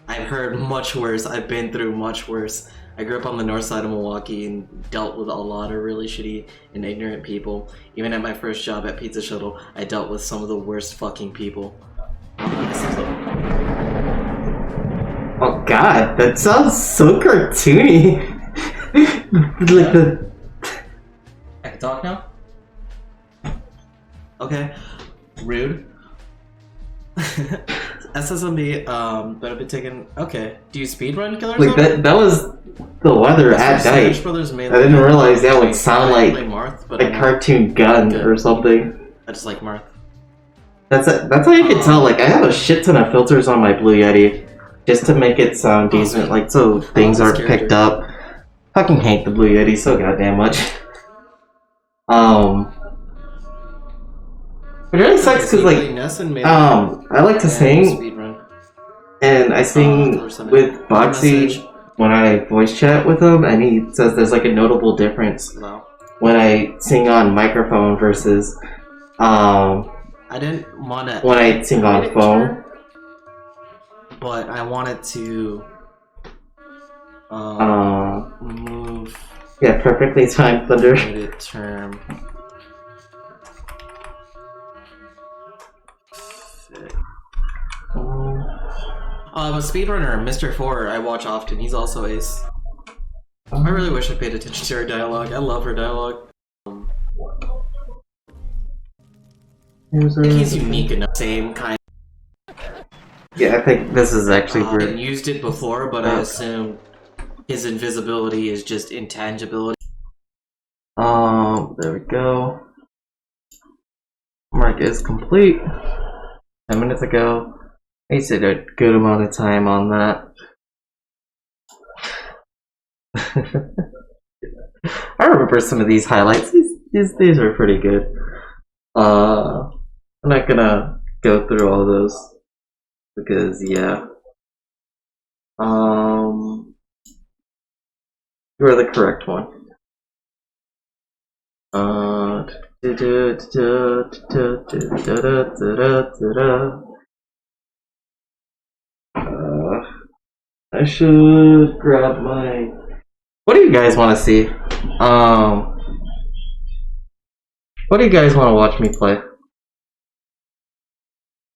I've heard much worse. I've been through much worse. I grew up on the north side of Milwaukee and dealt with a lot of really shitty and ignorant people. Even at my first job at Pizza Shuttle, I dealt with some of the worst fucking people. Oh god, that sounds so cartoony. Like the. I can talk now? Okay. Rude. SSMB, but I've been taking. Okay. Do you speedrun Killer Like that was the weather at Smash night. Brothers I didn't realize that would sound like Marth, but a cartoon gun or something. I just like Marth. That's how you can tell. Like I have a shit ton of filters on my Blue Yeti just to make it sound decent, like so things aren't picked up. Fucking hate the Blue Yeti so goddamn much. It really sucks because like I like to sing and I sing with Boxy when I voice chat with him, and he says there's like a notable difference when I sing on microphone versus I didn't want to when I sing on phone. But I wanted to move. Yeah, perfectly timed thunder. Edit term. A speedrunner, Mr. 4, I watch often. He's also ace. I really wish I paid attention to her dialogue. I love her dialogue. He's unique enough. Same kind. Yeah, I think this is actually I weird. used it before, but I assume his invisibility is just intangibility. There we go. Mark is complete. 10 minutes ago. I wasted a good amount of time on that. I remember some of these highlights. These are pretty good. I'm not gonna go through all those because yeah. You are the correct one. I should grab my. What do you guys want to see? What do you guys want to watch me play?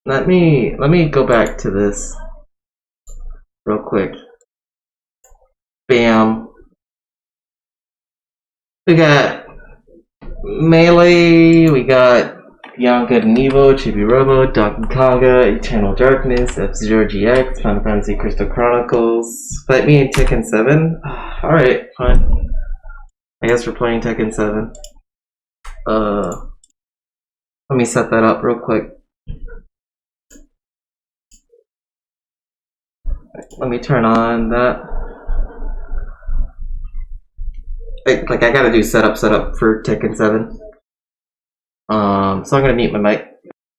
Let me go back to this real quick. Bam. We got Melee, we got Beyond Good and Evil, Chibi Robo, Donkey Konga, Eternal Darkness, F-Zero GX, Final Fantasy Crystal Chronicles. Fight me in Tekken 7? Alright, fine. I guess we're playing Tekken 7. Let me set that up real quick. Let me turn on that. I gotta do setup for Tekken 7. So I'm gonna mute my mic.